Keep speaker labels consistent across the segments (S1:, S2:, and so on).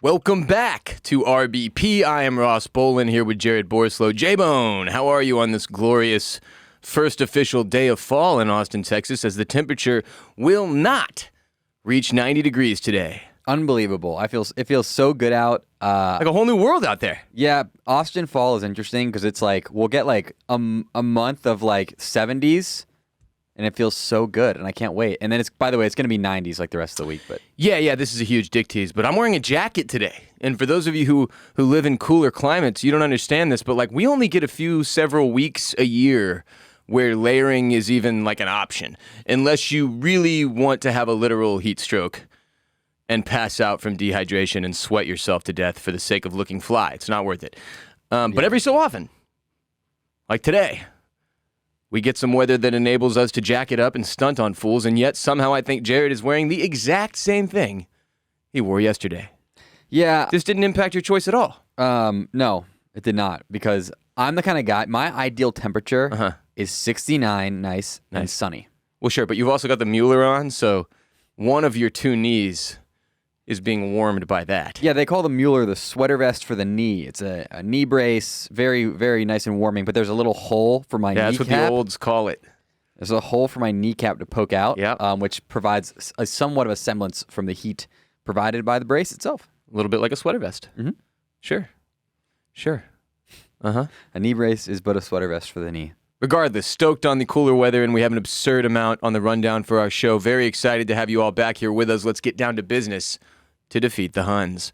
S1: Welcome back to RBP. I am Ross Bolen here with Jared Borslow. J-Bone, how are you on this glorious first official day of fall in Austin, Texas, as the temperature will not reach 90 degrees today?
S2: Unbelievable. It feels so good out.
S1: Like a whole new world out there.
S2: Yeah, Austin fall is interesting because it's like we'll get like a month of like 70s, and it feels so good, and I can't wait. And then it's, by the way, it's going to be 90s like the rest of the week. But
S1: Yeah, this is a huge dick tease, but I'm wearing a jacket today. And for those of you who live in cooler climates, you don't understand this, but like we only get several weeks a year where layering is even like an option, unless you really want to have a literal heat stroke and pass out from dehydration and sweat yourself to death for the sake of looking fly. It's not worth it. But every so often, like today, we get some weather that enables us to jack it up and stunt on fools, and yet somehow I think Jared is wearing the exact same thing he wore yesterday.
S2: yeah,
S1: This didn't impact your choice at all.
S2: no, it did not, because I'm the kind of guy, my ideal temperature is 69, nice, and sunny.
S1: Well, sure, but you've also got the Mueller on, so one of your two knees is being warmed by that.
S2: Yeah, they call the Mueller the sweater vest for the knee. It's a knee brace, very, very nice and warming, but there's a little hole for my kneecap.
S1: That's what the olds call it.
S2: There's a hole for my kneecap to poke out, which provides somewhat of a semblance from the heat provided by the brace itself.
S1: A little bit like a sweater vest.
S2: Mm-hmm.
S1: Sure. Uh-huh.
S2: A knee brace is but a sweater vest for the knee.
S1: Regardless, stoked on the cooler weather, and we have an absurd amount on the rundown for our show. Very excited to have you all back here with us. Let's get down to business to defeat the Huns.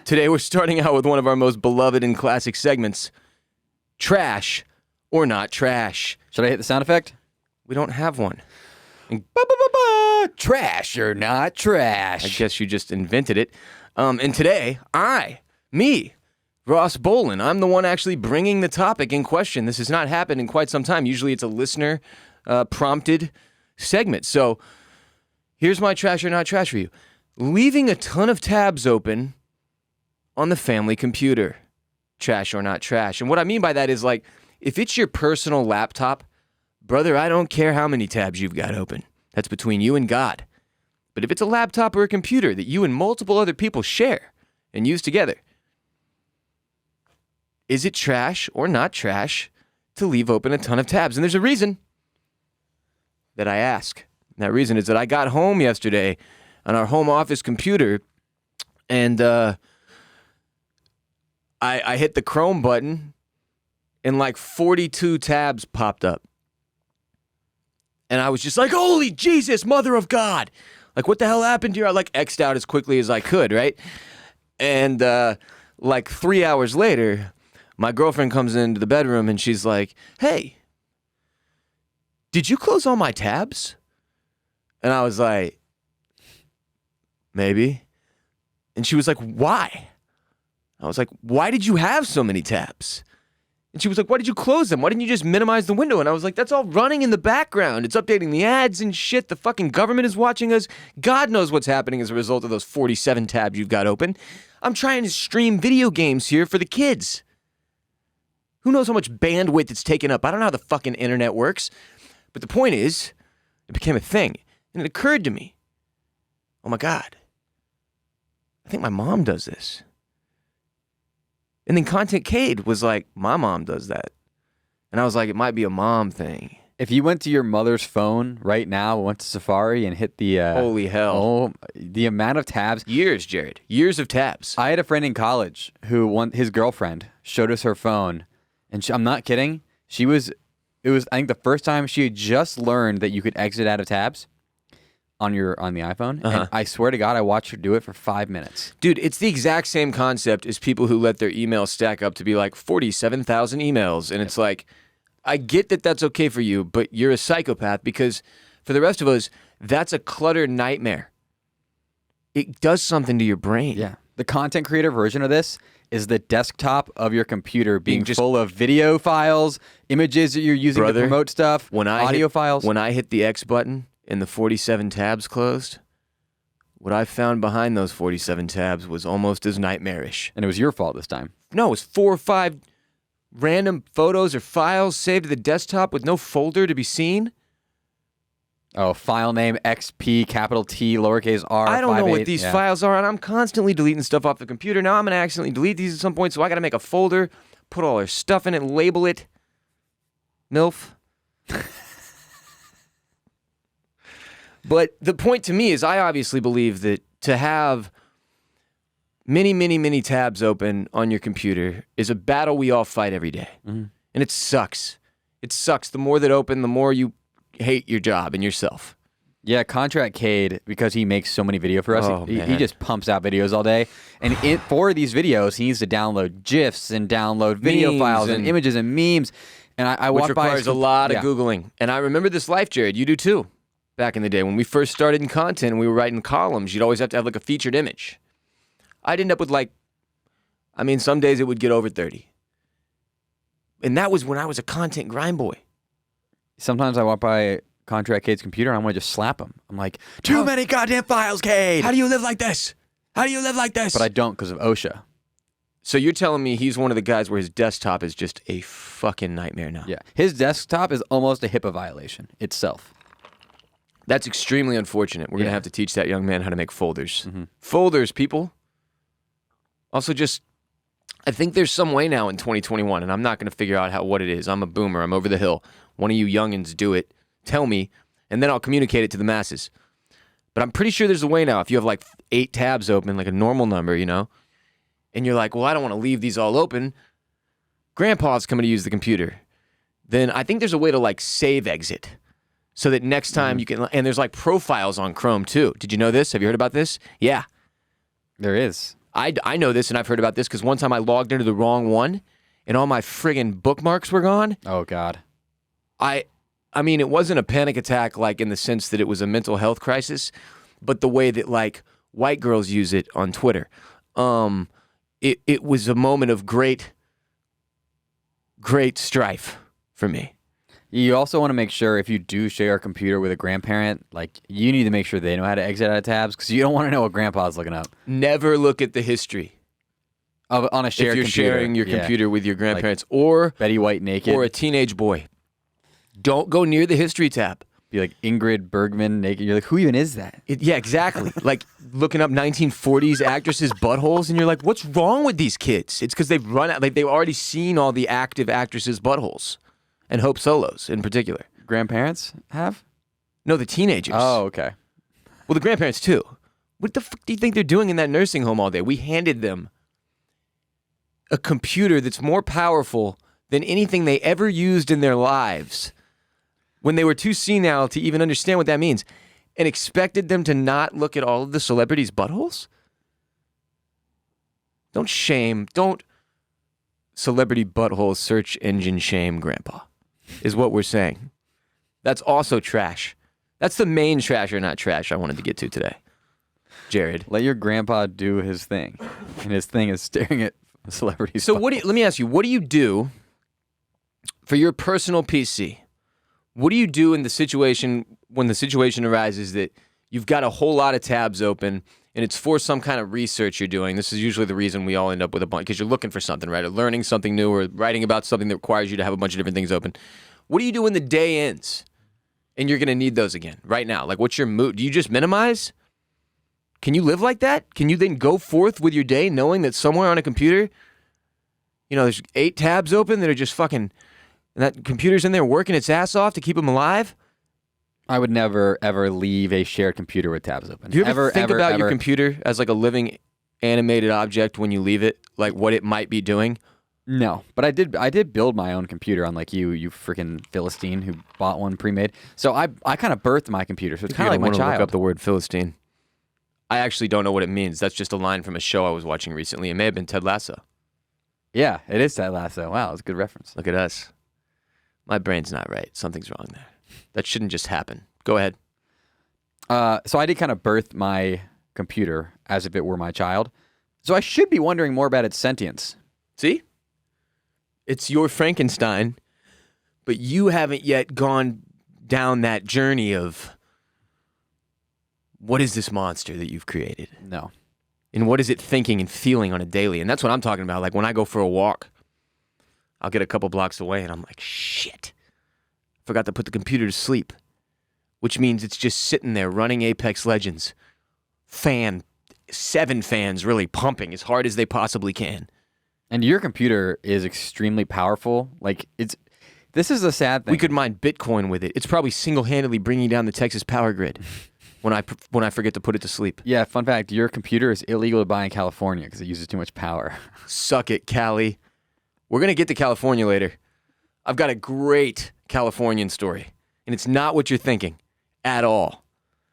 S1: Today, we're starting out with one of our most beloved and classic segments, Trash or Not Trash.
S2: Should I hit the sound effect?
S1: We don't have one.
S2: Trash or not trash?
S1: I guess you just invented it. And today, Ross Bolen, I'm the one actually bringing the topic in question. This has not happened in quite some time. Usually it's a listener prompted segment. So here's my trash or not trash for you. Leaving a ton of tabs open on the family computer. Trash or not trash. And what I mean by that is, like, if it's your personal laptop, brother, I don't care how many tabs you've got open. That's between you and God. But if it's a laptop or a computer that you and multiple other people share and use together, is it trash or not trash to leave open a ton of tabs? And there's a reason that I ask. And that reason is that I got home yesterday on our home office computer, and I hit the Chrome button, and like 42 tabs popped up. And I was just like, holy Jesus, mother of God. Like, what the hell happened here? I like X'd out as quickly as I could, right? And like 3 hours later, my girlfriend comes into the bedroom and she's like, hey, did you close all my tabs? And I was like, maybe. And she was like, why? I was like, why did you have so many tabs? And she was like, why did you close them? Why didn't you just minimize the window? And I was like, that's all running in the background. It's updating the ads and shit. The fucking government is watching us. God knows what's happening as a result of those 47 tabs you've got open. I'm trying to stream video games here for the kids. Who knows how much bandwidth it's taken up? I don't know how the fucking internet works. But the point is, it became a thing. And it occurred to me, oh my God, I think my mom does this. And then Content Cade was like, my mom does that. And I was like, it might be a mom thing.
S2: If you went to your mother's phone right now, went to Safari and hit the...
S1: holy hell.
S2: Oh, the amount of tabs.
S1: Years, Jared. Years of tabs.
S2: I had a friend in college who, his girlfriend showed us her phone. And I'm not kidding. It was, I think, the first time she had just learned that you could exit out of tabs on the iPhone. And I swear to God, I watched her do it for 5 minutes.
S1: Dude, it's the exact same concept as people who let their emails stack up to be like 47,000 emails. And it's like, I get that that's okay for you, but you're a psychopath, because for the rest of us, that's a clutter nightmare. It does something to your brain.
S2: Yeah. The content creator version of this is the desktop of your computer being just full of video files, images that you're using to promote stuff, audio files.
S1: When I hit the X button and the 47 tabs closed, what I found behind those 47 tabs was almost as nightmarish.
S2: And it was your fault this time.
S1: No, it was 4 or 5 random photos or files saved to the desktop with no folder to be seen.
S2: Oh, file name XP, capital T, lowercase r.
S1: I don't know
S2: 58.
S1: what these files are, and I'm constantly deleting stuff off the computer. Now I'm going to accidentally delete these at some point, so I got to make a folder, put all their stuff in it, label it. MILF. But the point to me is I obviously believe that to have many, many, many tabs open on your computer is a battle we all fight every day.
S2: Mm-hmm.
S1: And it sucks. It sucks. The more that open, the more you hate your job and yourself.
S2: Yeah, Contract Cade, because he makes so many videos for us,
S1: Oh,
S2: he
S1: man.
S2: just pumps out videos all day. And for these videos, he needs to download GIFs and download video
S1: Memes
S2: files and
S1: and-
S2: images and memes. And I
S1: Which
S2: walk by
S1: requires a lot of Googling. And I remember this life, Jared. You do too. Back in the day when we first started in content and we were writing columns, you'd always have to have like a featured image. I'd end up with some days it would get over 30. And that was when I was a content grind boy.
S2: Sometimes I walk by Contract Cade's computer and I want to just slap him. I'm like, too many goddamn files, Cade.
S1: How do you live like this? How do you live like this?
S2: But I don't because of OSHA.
S1: So you're telling me he's one of the guys where his desktop is just a fucking nightmare now.
S2: Yeah, his desktop is almost a HIPAA violation itself.
S1: That's extremely unfortunate. We're going to
S2: Yeah.
S1: have to teach that young man how to make folders. Folders, people. Also I think there's some way now in 2021, and I'm not going to figure out what it is. I'm a boomer. I'm over the hill. One of you youngins do it. Tell me, and then I'll communicate it to the masses. But I'm pretty sure there's a way now. If you have like 8 tabs open, like a normal number, and you're like, well, I don't want to leave these all open. Grandpa's coming to use the computer. Then I think there's a way to like save exit so that next time you can, and there's like profiles on Chrome too. Did you know this? Have you heard about this? Yeah.
S2: There is.
S1: I know this, and I've heard about this because one time I logged into the wrong one and all my friggin' bookmarks were gone.
S2: Oh, God.
S1: I mean, it wasn't a panic attack like in the sense that it was a mental health crisis, but the way that like white girls use it on Twitter. It was a moment of great strife for me.
S2: You also want to make sure if you do share a computer with a grandparent, like you need to make sure they know how to exit out of tabs because you don't want to know what grandpa's looking up.
S1: Never look at the history
S2: On a shared
S1: if you're
S2: computer.
S1: sharing your
S2: Yeah.
S1: computer with your grandparents or
S2: Betty White naked.
S1: a teenage boy. Don't go near the history tab.
S2: Be like Ingrid Bergman naked. You're like, who even is that?
S1: Yeah, exactly. Like looking up 1940s actresses' buttholes, and you're like, what's wrong with these kids? It's because they've run out. Like they've already seen all the active actresses' buttholes, and Hope Solo's in particular.
S2: Grandparents have?
S1: No, the teenagers.
S2: Oh, okay.
S1: Well, the grandparents too. What the fuck do you think they're doing in that nursing home all day? We handed them a computer that's more powerful than anything they ever used in their lives when they were too senile to even understand what that means, and expected them to not look at all of the celebrities' buttholes? Don't celebrity butthole search engine shame grandpa, is what we're saying. That's also trash. That's the main trash or not trash I wanted to get to today. Jared.
S2: Let your grandpa do his thing. And his thing is staring at celebrities.
S1: So let me ask you, what do you do for your personal PC? What do you do in the situation when the situation arises that you've got a whole lot of tabs open and it's for some kind of research you're doing? This is usually the reason we all end up with a bunch, because you're looking for something, right? Or learning something new or writing about something that requires you to have a bunch of different things open. What do you do when the day ends and you're going to need those again right now? Like, what's your mood? Do you just minimize? Can you live like that? Can you then go forth with your day knowing that somewhere on a computer, there's 8 tabs open that are just fucking... and that computer's in there working its ass off to keep them alive?
S2: I would never, ever leave a shared computer with tabs open.
S1: Do you ever think about your
S2: ever.
S1: computer as like a living animated object when you leave it? Like what it might be doing?
S2: No, but I did build my own computer, unlike you freaking Philistine who bought one pre-made. So I kind of birthed my computer, so it's kind of like my
S1: want to
S2: child.
S1: look up the word Philistine. I actually don't know what it means. That's just a line from a show I was watching recently. It may have been Ted Lasso.
S2: Yeah, it is Ted Lasso. Wow, that's a good reference.
S1: Look at us. My brain's not right. Something's wrong there. That shouldn't just happen. Go ahead.
S2: So I did kind of birth my computer as if it were my child. So I should be wondering more about its sentience.
S1: See? It's your Frankenstein, but you haven't yet gone down that journey of what is this monster that you've created?
S2: No.
S1: And what is it thinking and feeling on a daily? And that's what I'm talking about. Like when I go for a walk, I'll get a couple blocks away and I'm like, shit, forgot to put the computer to sleep. which means it's just sitting there running Apex Legends. 7 fans really pumping as hard as they possibly can.
S2: And your computer is extremely powerful. Like, this is a sad thing.
S1: We could mine Bitcoin with it. It's probably single-handedly bringing down the Texas power grid when I forget to put it to sleep.
S2: Yeah, fun fact, your computer is illegal to buy in California because it uses too much power.
S1: Suck it, Cali. We're going to get to California later. I've got a great Californian story, and it's not what you're thinking at all.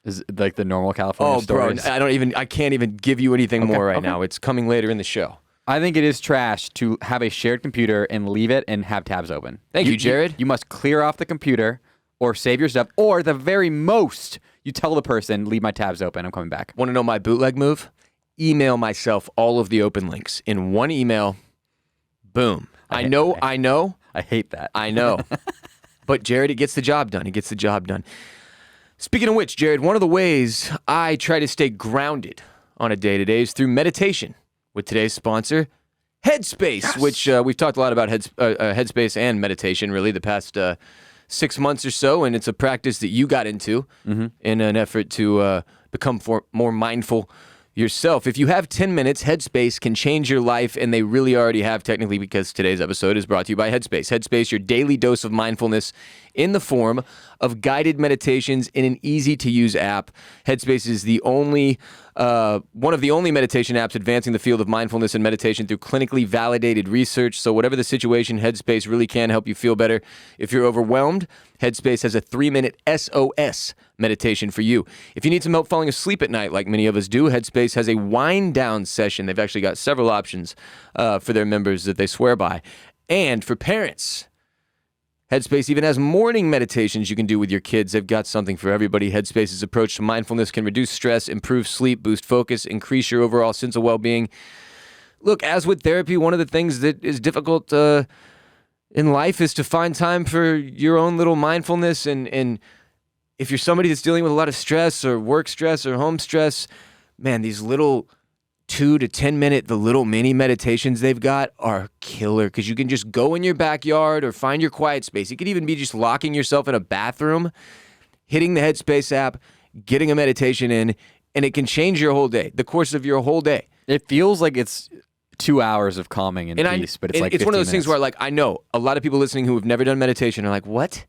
S2: Is it like the normal California stories?
S1: Bro, I can't even give you anything more right now. It's coming later in the show.
S2: I think it is trash to have a shared computer and leave it and have tabs open.
S1: Thank you, Jared.
S2: You must clear off the computer or save your stuff, or at the very most, you tell the person, leave my tabs open, I'm coming back.
S1: Want to know my bootleg move? Email myself all of the open links in one email. Boom. I know.
S2: I hate that.
S1: I know. But Jared, it gets the job done. He gets the job done. Speaking of which, Jared, one of the ways I try to stay grounded on a day-to-day is through meditation with today's sponsor, Headspace, which we've talked a lot about Headspace and meditation really the past 6 months or so, and it's a practice that you got into in an effort to become more mindful yourself. If you have 10 minutes, Headspace can change your life, and they really already have technically, because today's episode is brought to you by Headspace. Headspace, your daily dose of mindfulness in the form of guided meditations in an easy-to-use app. Headspace is the only one of the only meditation apps advancing the field of mindfulness and meditation through clinically validated research. So whatever the situation, Headspace really can help you feel better. If you're overwhelmed, Headspace has a 3-minute SOS meditation for you. If you need some help falling asleep at night, like many of us do, Headspace has a wind-down session. They've actually got several options for their members that they swear by. And for parents, Headspace even has morning meditations you can do with your kids. They've got something for everybody. Headspace's approach to mindfulness can reduce stress, improve sleep, boost focus, increase your overall sense of well-being. Look, as with therapy, one of the things that is difficult in life is to find time for your own little mindfulness. And if you're somebody that's dealing with a lot of stress or work stress or home stress, man, these little 2 to 10 minute, the little mini meditations they've got are killer, because you can just go in your backyard or find your quiet space. It could even be just locking yourself in a bathroom, hitting the Headspace app, getting a meditation in, and it can change your whole day, the course of your whole day.
S2: It feels like it's 2 hours of calming and peace, but it's like
S1: it's one of those
S2: 15
S1: things
S2: minutes.
S1: where, like, I know a lot of people listening who have never done meditation are like, what?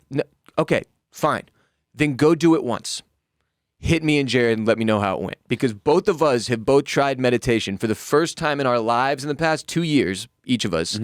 S1: No, okay, fine. Then go do it once. Hit me and Jared and let me know how it went. Because both of us have both tried meditation for the first time in our lives in the past 2 years, each of us,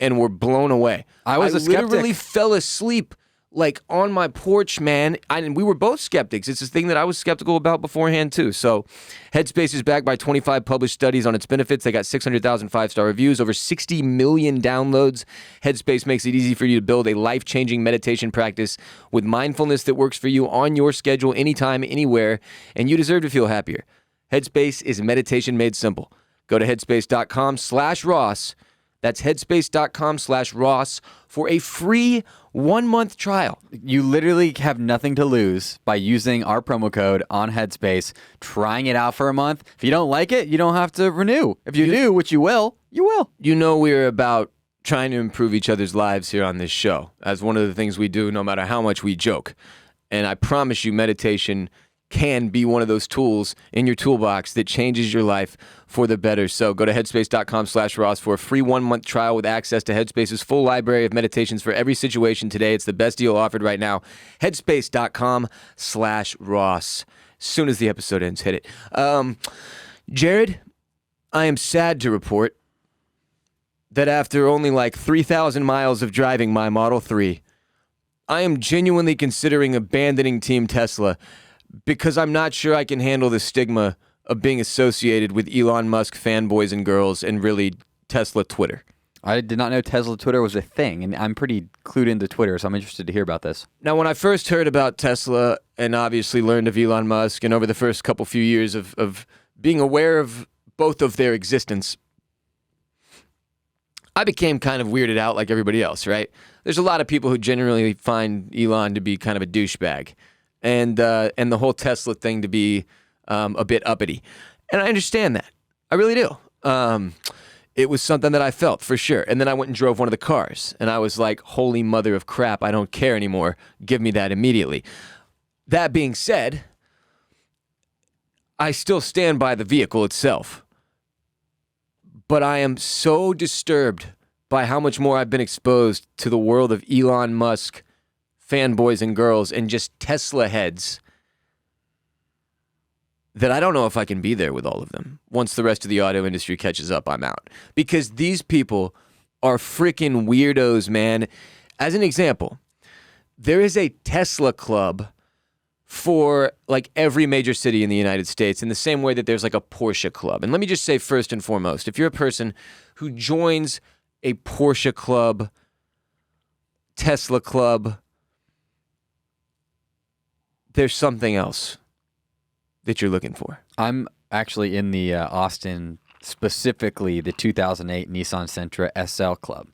S1: and we're blown away.
S2: I was a skeptic.
S1: Literally fell asleep like on my porch, man. And we were both skeptics. It's a thing that I was skeptical about beforehand too. So Headspace is backed by 25 published studies on its benefits. They got 600,000 5-star reviews, over 60 million downloads. Headspace makes it easy for you to build a life-changing meditation practice with mindfulness that works for you on your schedule, anytime, anywhere, and you deserve to feel happier. Headspace is meditation made simple. Go to headspace.com/Ross. That's headspace.com/Ross for a free 1-month trial.
S2: You literally have nothing to lose by using our promo code on Headspace, trying it out for a month. If you don't like it, you don't have to renew. If you do, which you will, you will.
S1: You know we're about trying to improve each other's lives here on this show, as one of the things we do no matter how much we joke. And I promise you, meditation can be one of those tools in your toolbox that changes your life for the better. So go to headspace.com/Ross for a free 1-month trial with access to Headspace's full library of meditations for every situation today. It's the best deal offered right now. Headspace.com/Ross. As soon as the episode ends, hit it. Jared, I am sad to report that after only like 3,000 miles of driving my Model 3, I am genuinely considering abandoning Team Tesla, because I'm not sure I can handle the stigma of being associated with Elon Musk fanboys and girls and really Tesla Twitter.
S2: I did not know Tesla Twitter was a thing, and I'm pretty clued into Twitter, so I'm interested to hear about this.
S1: Now, when I first heard about Tesla and obviously learned of Elon Musk, and over the first few years of being aware of both of their existence, I became kind of weirded out like everybody else, right? There's a lot of people who generally find Elon to be kind of a douchebag, and the whole Tesla thing to be a bit uppity. And I understand that. I really do. it was something that I felt for sure. And then I went and drove one of the cars, and I was like, holy mother of crap, I don't care anymore. Give me that immediately. That being said, I still stand by the vehicle itself. But I am so disturbed by how much more I've been exposed to the world of Elon Musk fanboys and girls and just Tesla heads that I don't know if I can be there with all of them. Once the rest of the auto industry catches up, I'm out. Because these people are freaking weirdos, man. As an example, there is a Tesla club for like every major city in the United States in the same way that there's like a Porsche club. And let me just say first and foremost, if you're a person who joins a Porsche club, Tesla club, there's something else that you're looking for.
S2: I'm actually in the Austin, specifically the 2008 Nissan Sentra SL Club.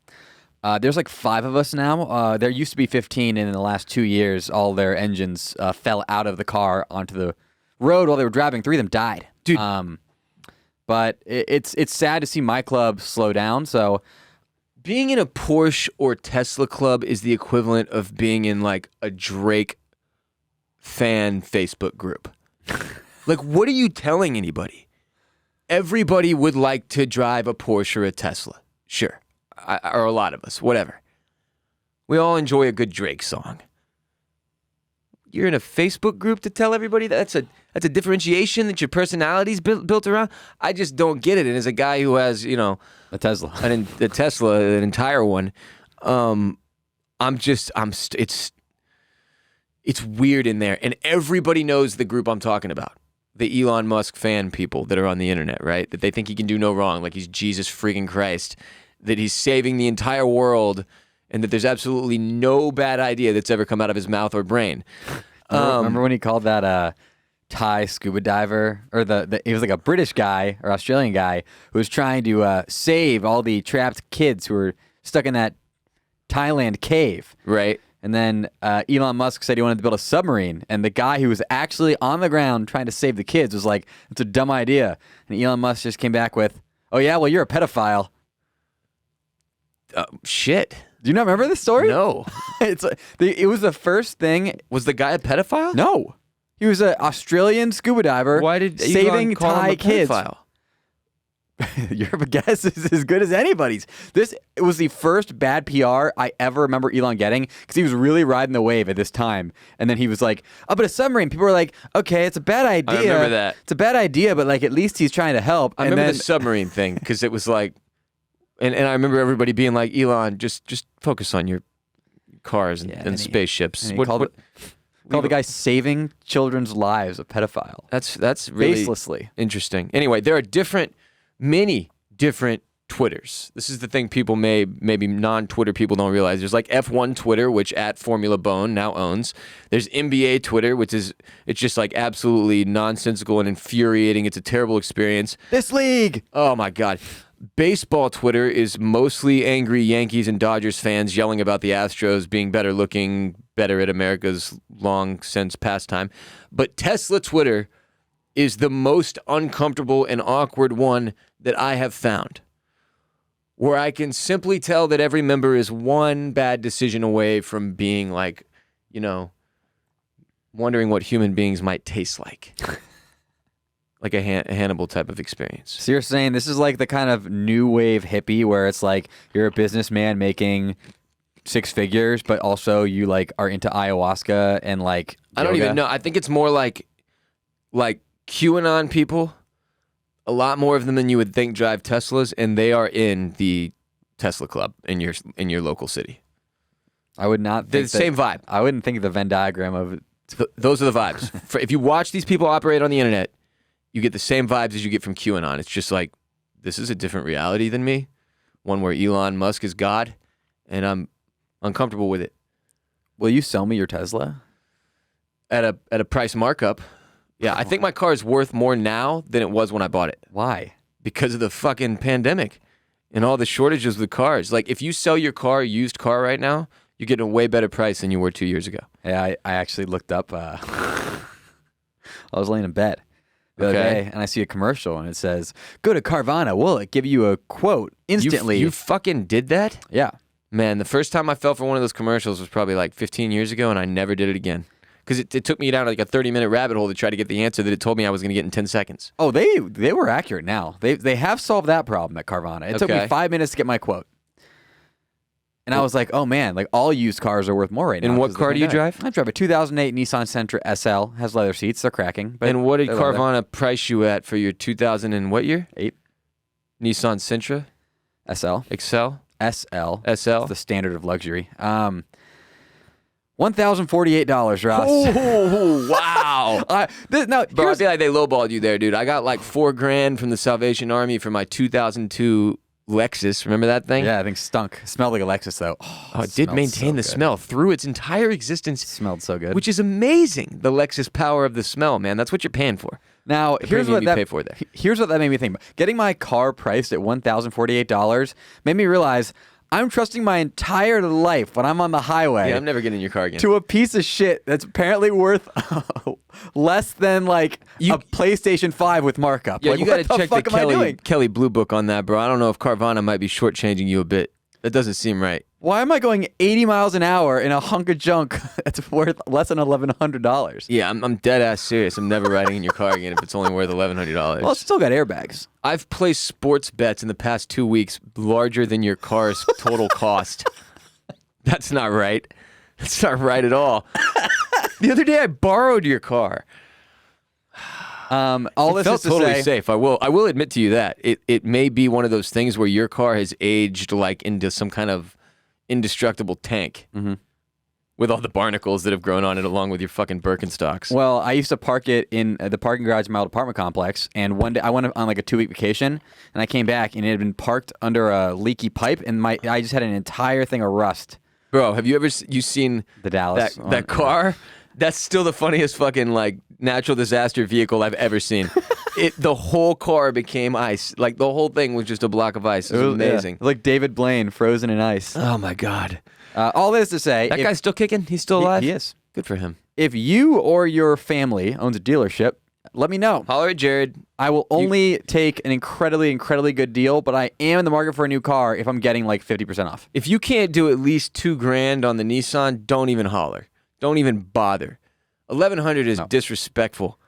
S2: There's like 5 of us now. There used to be 15, and in the last 2 years, all their engines fell out of the car onto the road while they were driving. 3 of them died.
S1: Dude.
S2: But it's sad to see my club slow down, so...
S1: Being in a Porsche or Tesla club is the equivalent of being in like a Drake fan Facebook group. Like, what are you telling anybody? Everybody would like to drive a Porsche or a Tesla. Sure. Or a lot of us, whatever. We all enjoy a good Drake song. You're in a Facebook group to tell everybody that's a differentiation that your personality's built around? I just don't get it. And as a guy who has, you know...
S2: A Tesla.
S1: The Tesla, an entire one, it's weird in there. And everybody knows the group I'm talking about. The Elon Musk fan people that are on the internet, right? That they think he can do no wrong, like he's Jesus freaking Christ, that he's saving the entire world, and that there's absolutely no bad idea that's ever come out of his mouth or brain.
S2: Remember when he called that Thai scuba diver, or he was like a British guy or Australian guy who was trying to save all the trapped kids who were stuck in that Thailand cave.
S1: Right.
S2: And then Elon Musk said he wanted to build a submarine, and the guy who was actually on the ground trying to save the kids was like, "It's a dumb idea." And Elon Musk just came back with, "Oh yeah, well you're a pedophile."
S1: Shit.
S2: Do you not remember this story?
S1: No.
S2: It was the first thing.
S1: Was the guy a pedophile?
S2: No. He was an Australian scuba diver.
S1: Why did Elon
S2: saving
S1: call
S2: Thai
S1: him a
S2: kids?
S1: pedophile?
S2: Your guess is as good as anybody's. It was the first bad PR I ever remember Elon getting, because he was really riding the wave at this time. And then he was like, "Oh, but a submarine." People were like, "Okay, it's a bad idea."
S1: I remember that.
S2: It's a bad idea, but like at least he's trying to help.
S1: I remember the submarine thing, because it was like, and I remember everybody being like, "Elon, just focus on your cars and spaceships."
S2: And he called the guy saving children's lives a pedophile.
S1: That's really
S2: baselessly
S1: interesting. Anyway, there are many different Twitters. This is the thing people maybe non-Twitter people don't realize. There's like F1 Twitter, which @FormulaBone now owns. There's NBA Twitter, it's just like absolutely nonsensical and infuriating. It's a terrible experience.
S2: This league.
S1: Oh my God. Baseball Twitter is mostly angry Yankees and Dodgers fans yelling about the Astros being better looking, better at America's long since pastime. But Tesla Twitter is the most uncomfortable and awkward one that I have found, where I can simply tell that every member is one bad decision away from being like, you know, wondering what human beings might taste like. Like a Hannibal type of experience.
S2: So you're saying this is like the kind of new wave hippie where it's like you're a businessman making 6 figures, but also you like are into ayahuasca and like yoga?
S1: I don't even know. I think it's more like QAnon people. A lot more of them than you would think drive Teslas, and they are in the Tesla club in your local city.
S2: I would not think
S1: the same vibe.
S2: I wouldn't think the Venn diagram of
S1: those are the vibes. If you watch these people operate on the internet, you get the same vibes as you get from QAnon. It's just like, this is a different reality than me, one where Elon Musk is God, and I'm uncomfortable with it.
S2: Will you sell me your Tesla?
S1: At a price markup. Yeah, I think my car is worth more now than it was when I bought it.
S2: Why?
S1: Because of the fucking pandemic and all the shortages with cars. Like, if you sell your car, used car right now, you're getting a way better price than you were 2 years ago.
S2: Yeah, I actually looked up. I was laying in bed. the other
S1: Okay.
S2: day, and I see a commercial, and it says, "Go to Carvana. Will it give you a quote instantly?"
S1: You fucking did that?
S2: Yeah.
S1: Man, the first time I fell for one of those commercials was probably like 15 years ago, and I never did it again. Because it took me down like a 30-minute rabbit hole to try to get the answer that it told me I was going to get in 10 seconds.
S2: Oh, they were accurate now. They have solved that problem at Carvana. It took me
S1: Okay.
S2: 5 minutes to get my quote. And I was like, oh man, like all used cars are worth more right now.
S1: And what
S2: 'cause of the
S1: car do you
S2: pandemic.
S1: drive?
S2: I drive a 2008 Nissan Sentra SL. Has leather seats. They're cracking. But
S1: And what did
S2: they're leather.
S1: Carvana price you at for your 2000 and what year?
S2: 8
S1: Nissan Sentra?
S2: SL.
S1: Excel?
S2: SL.
S1: SL?
S2: It's the standard of luxury. $1,048, Ross.
S1: Oh, wow.
S2: No,
S1: Bro, I
S2: here's,
S1: feel like they lowballed you there, dude. I got like $4,000 from the Salvation Army for my 2002 Lexus. Remember that thing?
S2: yeah, I think stunk. It smelled like a Lexus though.
S1: Oh, it did
S2: smelled
S1: maintain
S2: so
S1: the
S2: good.
S1: smell through its entire existence,
S2: Smelled so good.
S1: which is amazing. The Lexus power of the smell, man. That's what you're paying for.
S2: Now, here's
S1: premium
S2: what
S1: you
S2: that
S1: pay for there.
S2: Here's what that made me think. Getting my car priced at $1,048 made me realize I'm trusting my entire life when I'm on the highway
S1: Yeah, I'm never getting in your car again.
S2: to a piece of shit that's apparently worth less than like a PlayStation 5 with markup.
S1: Yeah,
S2: like,
S1: you
S2: what
S1: got to
S2: the
S1: check the
S2: fuck am I doing?
S1: Kelly Blue Book on that, bro. I don't know if Carvana might be shortchanging you a bit. That doesn't seem right.
S2: Why am I going 80 miles an hour in a hunk of junk that's worth less than $1,100?
S1: Yeah, I'm dead ass serious. I'm never riding in your car again if it's only worth $1,100.
S2: Well, it's still got airbags.
S1: I've placed sports bets in the past 2 weeks larger than your car's total cost. That's not right. That's not right at all. The other day I borrowed your car.
S2: All
S1: It
S2: this
S1: felt
S2: is to
S1: totally
S2: say,
S1: safe. I will admit to you that it may be one of those things where your car has aged like into some kind of indestructible tank with all the barnacles that have grown on it along with your fucking Birkenstocks.
S2: well, I used to park it in the parking garage of my old apartment complex, and one day I went on like a 2-week vacation, and I came back and it had been parked under a leaky pipe, and I just had an entire thing of rust.
S1: Bro, have you ever seen
S2: The Dallas
S1: that car? That's still the funniest fucking like natural disaster vehicle I've ever seen. The whole car became ice. Like the whole thing was just a block of ice. It was amazing.
S2: Yeah. Like David Blaine, frozen in ice.
S1: Oh my god.
S2: All this to say,
S1: That guy's still kicking? He's still alive?
S2: He is.
S1: Good for him.
S2: If you or your family owns a dealership, let me know.
S1: Holler at Jared.
S2: I will only take an incredibly, incredibly good deal, but I am in the market for a new car if I'm getting like 50% off.
S1: If you can't do at least $2,000 on the Nissan, don't even holler. Don't even bother. 1,100 is disrespectful.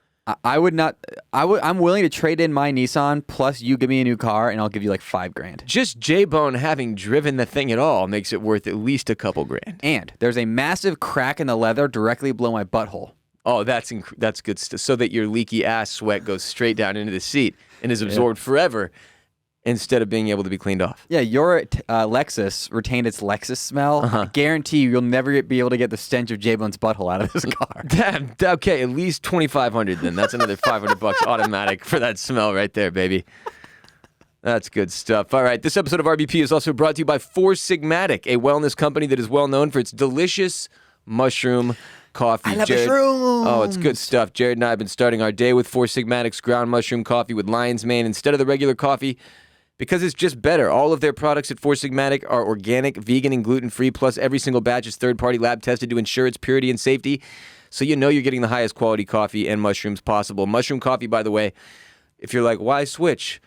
S2: I would not. I'm willing to trade in my Nissan plus you give me a new car, and I'll give you like $5,000.
S1: Just J-Bone having driven the thing at all makes it worth at least a couple grand.
S2: And there's a massive crack in the leather directly below my butthole.
S1: Oh, that's good stuff. So that your leaky ass sweat goes straight down into the seat and is absorbed forever instead of being able to be cleaned off.
S2: Yeah, your Lexus retained its Lexus smell. I guarantee you'll never be able to get the stench of J-Bone's butthole out of this car.
S1: Damn. Okay, at least $2,500 then. That's another $500 automatic for that smell right there, baby. That's good stuff. All right, this episode of RBP is also brought to you by Four Sigmatic, a wellness company that is well known for its delicious mushroom coffee.
S2: I love
S1: Jared,
S2: mushrooms.
S1: Oh, it's good stuff. Jared and I have been starting our day with Four Sigmatic's ground mushroom coffee with lion's mane instead of the regular coffee because it's just better. All of their products at Four Sigmatic are organic, vegan, and gluten-free, plus every single batch is third-party lab tested to ensure its purity and safety, so you know you're getting the highest quality coffee and mushrooms possible. Mushroom coffee, by the way, if you're like, why switch?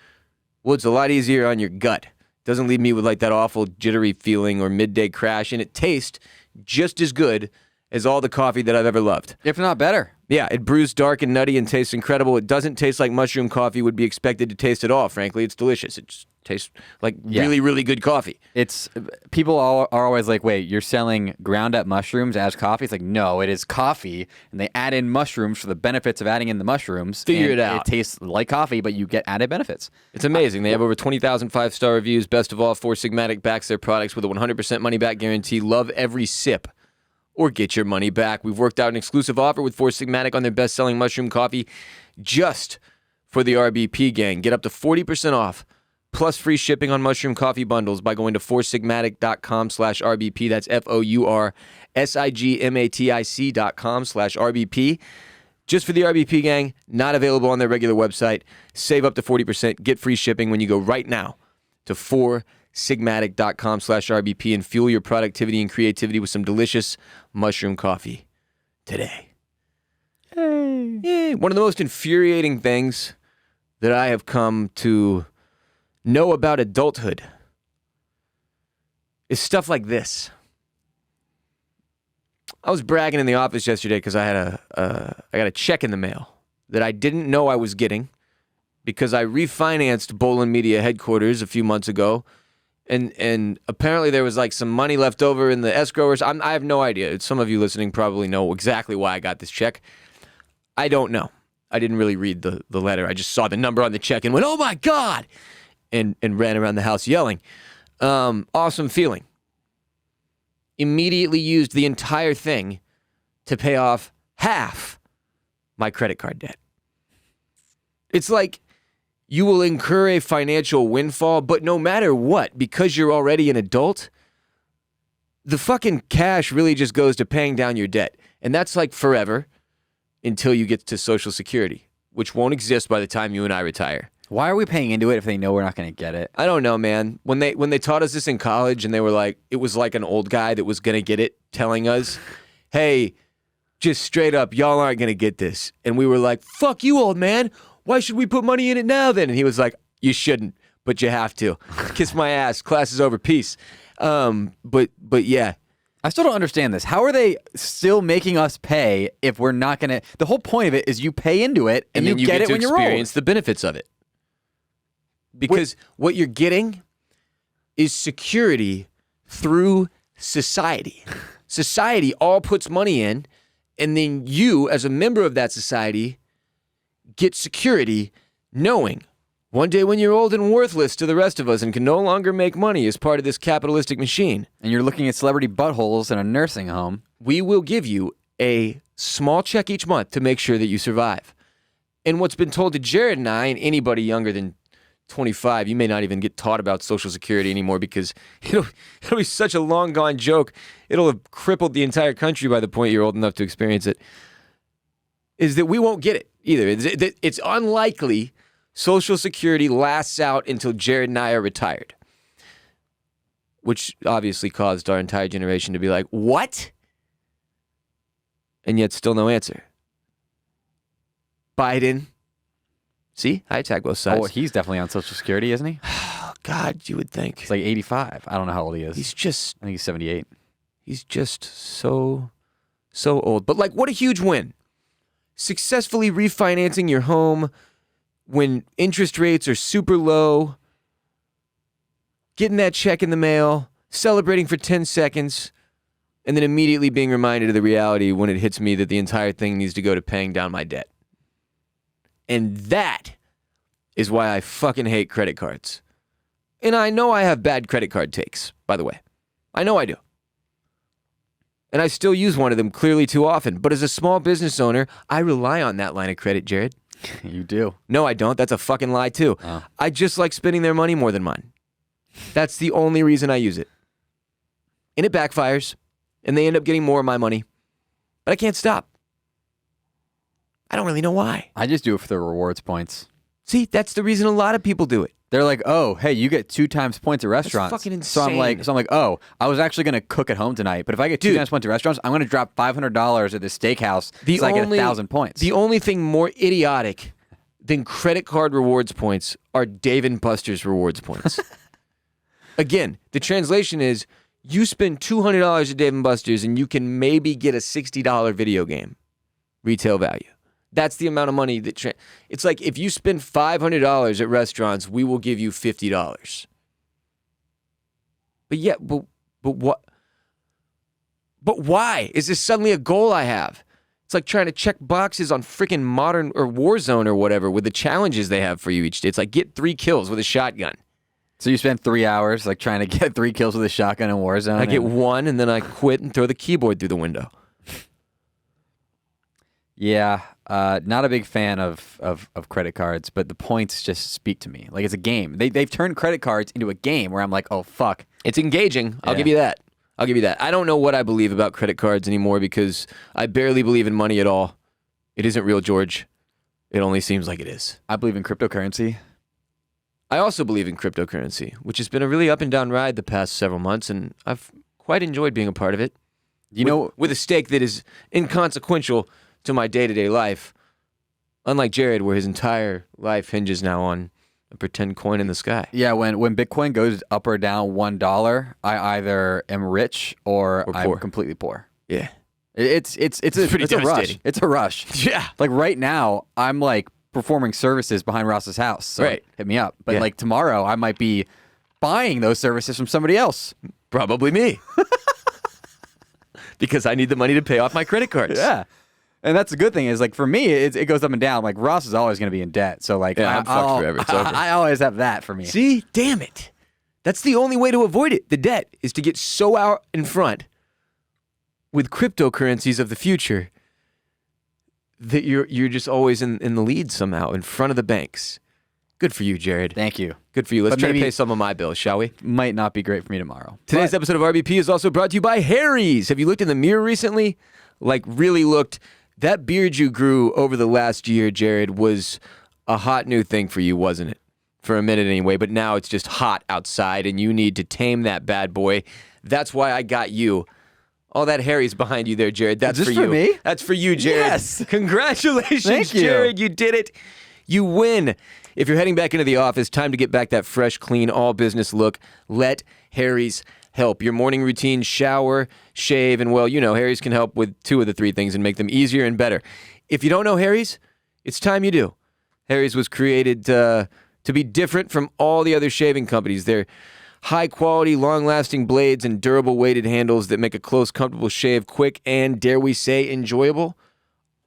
S1: Well, it's a lot easier on your gut. Doesn't leave me with like that awful jittery feeling or midday crash, and it tastes just as good as all the coffee that I've ever loved.
S2: If not better.
S1: Yeah, it brews dark and nutty and tastes incredible. It doesn't taste like mushroom coffee would be expected to taste at all, frankly. It's delicious. It just tastes like really, really good coffee.
S2: It's people are always like, wait, you're selling ground up mushrooms as coffee? It's like, no, it is coffee, and they add in mushrooms for the benefits of adding in the mushrooms.
S1: Figure
S2: and
S1: it out.
S2: It tastes like coffee, but you get added benefits.
S1: It's amazing. They have over 20,000 five-star reviews. Best of all, Four Sigmatic backs their products with a 100% money-back guarantee. Love every sip or get your money back. We've worked out an exclusive offer with Four Sigmatic on their best-selling mushroom coffee just for the RBP gang. Get up to 40% off plus free shipping on mushroom coffee bundles by going to foursigmatic.com/RBP. That's FOURSIGMATIC.com/RBP. Just for the RBP gang, not available on their regular website. Save up to 40%. Get free shipping when you go right now to foursigmatic.com/RBP and fuel your productivity and creativity with some delicious mushroom coffee today. Yay. One of the most infuriating things that I have come to know about adulthood is stuff like this. I was bragging in the office yesterday because I got a check in the mail that I didn't know I was getting because I refinanced Bolen Media headquarters a few months ago, and apparently there was like some money left over in the escrowers. I have no idea. Some of you listening probably know exactly why I got this check. I don't know. I didn't really read the letter. I just saw the number on the check and went, "Oh my God!" and ran around the house yelling. Awesome feeling. Immediately used the entire thing to pay off half my credit card debt. It's like you will incur a financial windfall, but no matter what, because you're already an adult, the fucking cash really just goes to paying down your debt. And that's like forever until you get to Social Security, which won't exist by the time you and I retire.
S2: Why are we paying into it if they know we're not going to get it?
S1: I don't know, man. When they taught us this in college and they were like, it was like an old guy that was going to get it telling us, hey, just straight up, y'all aren't going to get this. And we were like, fuck you, old man. Why should we put money in it now then? And he was like, you shouldn't, but you have to. Kiss my ass. Class is over. Peace. But yeah.
S2: I still don't understand this. How are they still making us pay if we're not going to? The whole point of it is you pay into it and
S1: then
S2: you get it when you're old.
S1: Experience the benefits of it. Because what you're getting is security through society. Society all puts money in, and then you, as a member of that society, get security knowing one day when you're old and worthless to the rest of us and can no longer make money as part of this capitalistic machine.
S2: And you're looking at celebrity buttholes in a nursing home.
S1: We will give you a small check each month to make sure that you survive. And what's been told to Jared and I, and anybody younger than 25, you may not even get taught about Social Security anymore because it'll be such a long gone joke. It'll have crippled the entire country by the point you're old enough to experience it. Is that we won't get it either. It's unlikely Social Security lasts out until Jared and I are retired, which obviously caused our entire generation to be like, what? And yet still no answer. Biden. See, I attack both sides.
S2: Oh, he's definitely on Social Security, isn't he?
S1: Oh, God, you would think.
S2: He's like 85. I don't know how old he is.
S1: He's just...
S2: I think he's 78.
S1: He's just so old. But like, what a huge win. Successfully refinancing your home when interest rates are super low, getting that check in the mail, celebrating for 10 seconds, and then immediately being reminded of the reality when it hits me that the entire thing needs to go to paying down my debt. And that is why I fucking hate credit cards. And I know I have bad credit card takes, by the way. I know I do. And I still use one of them clearly too often. But as a small business owner, I rely on that line of credit, Jared.
S2: You do.
S1: No, I don't. That's a fucking lie too.
S2: Oh.
S1: I just like spending their money more than mine. That's the only reason I use it. And it backfires. And they end up getting more of my money. But I can't stop. I don't really know why.
S2: I just do it for the rewards points.
S1: See, that's the reason a lot of people do it.
S2: They're like, oh, hey, you get 2 times points at restaurants.
S1: That's fucking
S2: So I'm
S1: insane.
S2: like, oh, I was actually going to cook at home tonight, but if I get 2 times points at restaurants, I'm going to drop $500 at this steakhouse so I get 1,000 points.
S1: The only thing more idiotic than credit card rewards points are Dave & Buster's rewards points. Again, the translation is you spend $200 at Dave & Buster's and you can maybe get a $60 video game retail value. That's the amount of money that... It's like if you spend $500 at restaurants, we will give you $50. But yeah, but what? But why? Is this suddenly a goal I have? It's like trying to check boxes on freaking Modern or Warzone or whatever with the challenges they have for you each day. It's like get 3 kills with a shotgun.
S2: So you spend 3 hours like trying to get 3 kills with a shotgun in Warzone?
S1: I get 1 and then I quit and throw the keyboard through the window.
S2: Yeah, not a big fan of credit cards, but the points just speak to me. Like it's a game. They've turned credit cards into a game where I'm like, oh fuck.
S1: It's engaging. I'll give you that. I don't know what I believe about credit cards anymore because I barely believe in money at all. It isn't real, George. It only seems like it is.
S2: I believe in cryptocurrency.
S1: I also believe in cryptocurrency, which has been a really up and down ride the past several months, and I've quite enjoyed being a part of it.
S2: You know,
S1: with a stake that is inconsequential to my day-to-day life. Unlike Jared, where his entire life hinges now on a pretend coin in the sky.
S2: Yeah, when Bitcoin goes up or down $1, I either am rich or I'm completely poor.
S1: Yeah.
S2: It's a rush. It's a rush.
S1: Yeah.
S2: Like right now, I'm like performing services behind Ross's house. So
S1: Right.
S2: hit me up. But like tomorrow, I might be buying those services from somebody else.
S1: Probably me. Because I need the money to pay off my credit cards.
S2: Yeah. And that's the good thing is like for me, it goes up and down. Like Ross is always going to be in debt. So like
S1: I'm fucked forever. It's over.
S2: I always have that for me.
S1: See? Damn it. That's the only way to avoid it. The debt is to get so out in front with cryptocurrencies of the future that you're just always in the lead somehow, in front of the banks. Good for you, Jared.
S2: Thank you.
S1: Good for you. Let's
S2: But
S1: try to
S2: maybe-
S1: pay some of my bills, shall we?
S2: Might not be great for me tomorrow.
S1: Today's
S2: But
S1: episode of RBP is also brought to you by Harry's. Have you looked in the mirror recently? Like, really looked? That beard you grew over the last year, Jared, was a hot new thing for you, wasn't it? For a minute anyway, but now it's just hot outside and you need to tame that bad boy. That's why I got you. All that Harry's behind you there, Jared. That's
S2: Is this
S1: for you.
S2: for me?
S1: That's for you, Jared.
S2: Yes.
S1: Congratulations,
S2: Thank you.
S1: Jared. You did it. You win. If you're heading back into the office, time to get back that fresh, clean, all business look. Let Harry's help. Your morning routine, shower, shave, and well, you know, Harry's can help with 2 of the 3 things and make them easier and better. If you don't know Harry's, it's time you do. Harry's was created to be different from all the other shaving companies. They're high-quality, long-lasting blades and durable weighted handles that make a close, comfortable shave quick and, dare we say, enjoyable,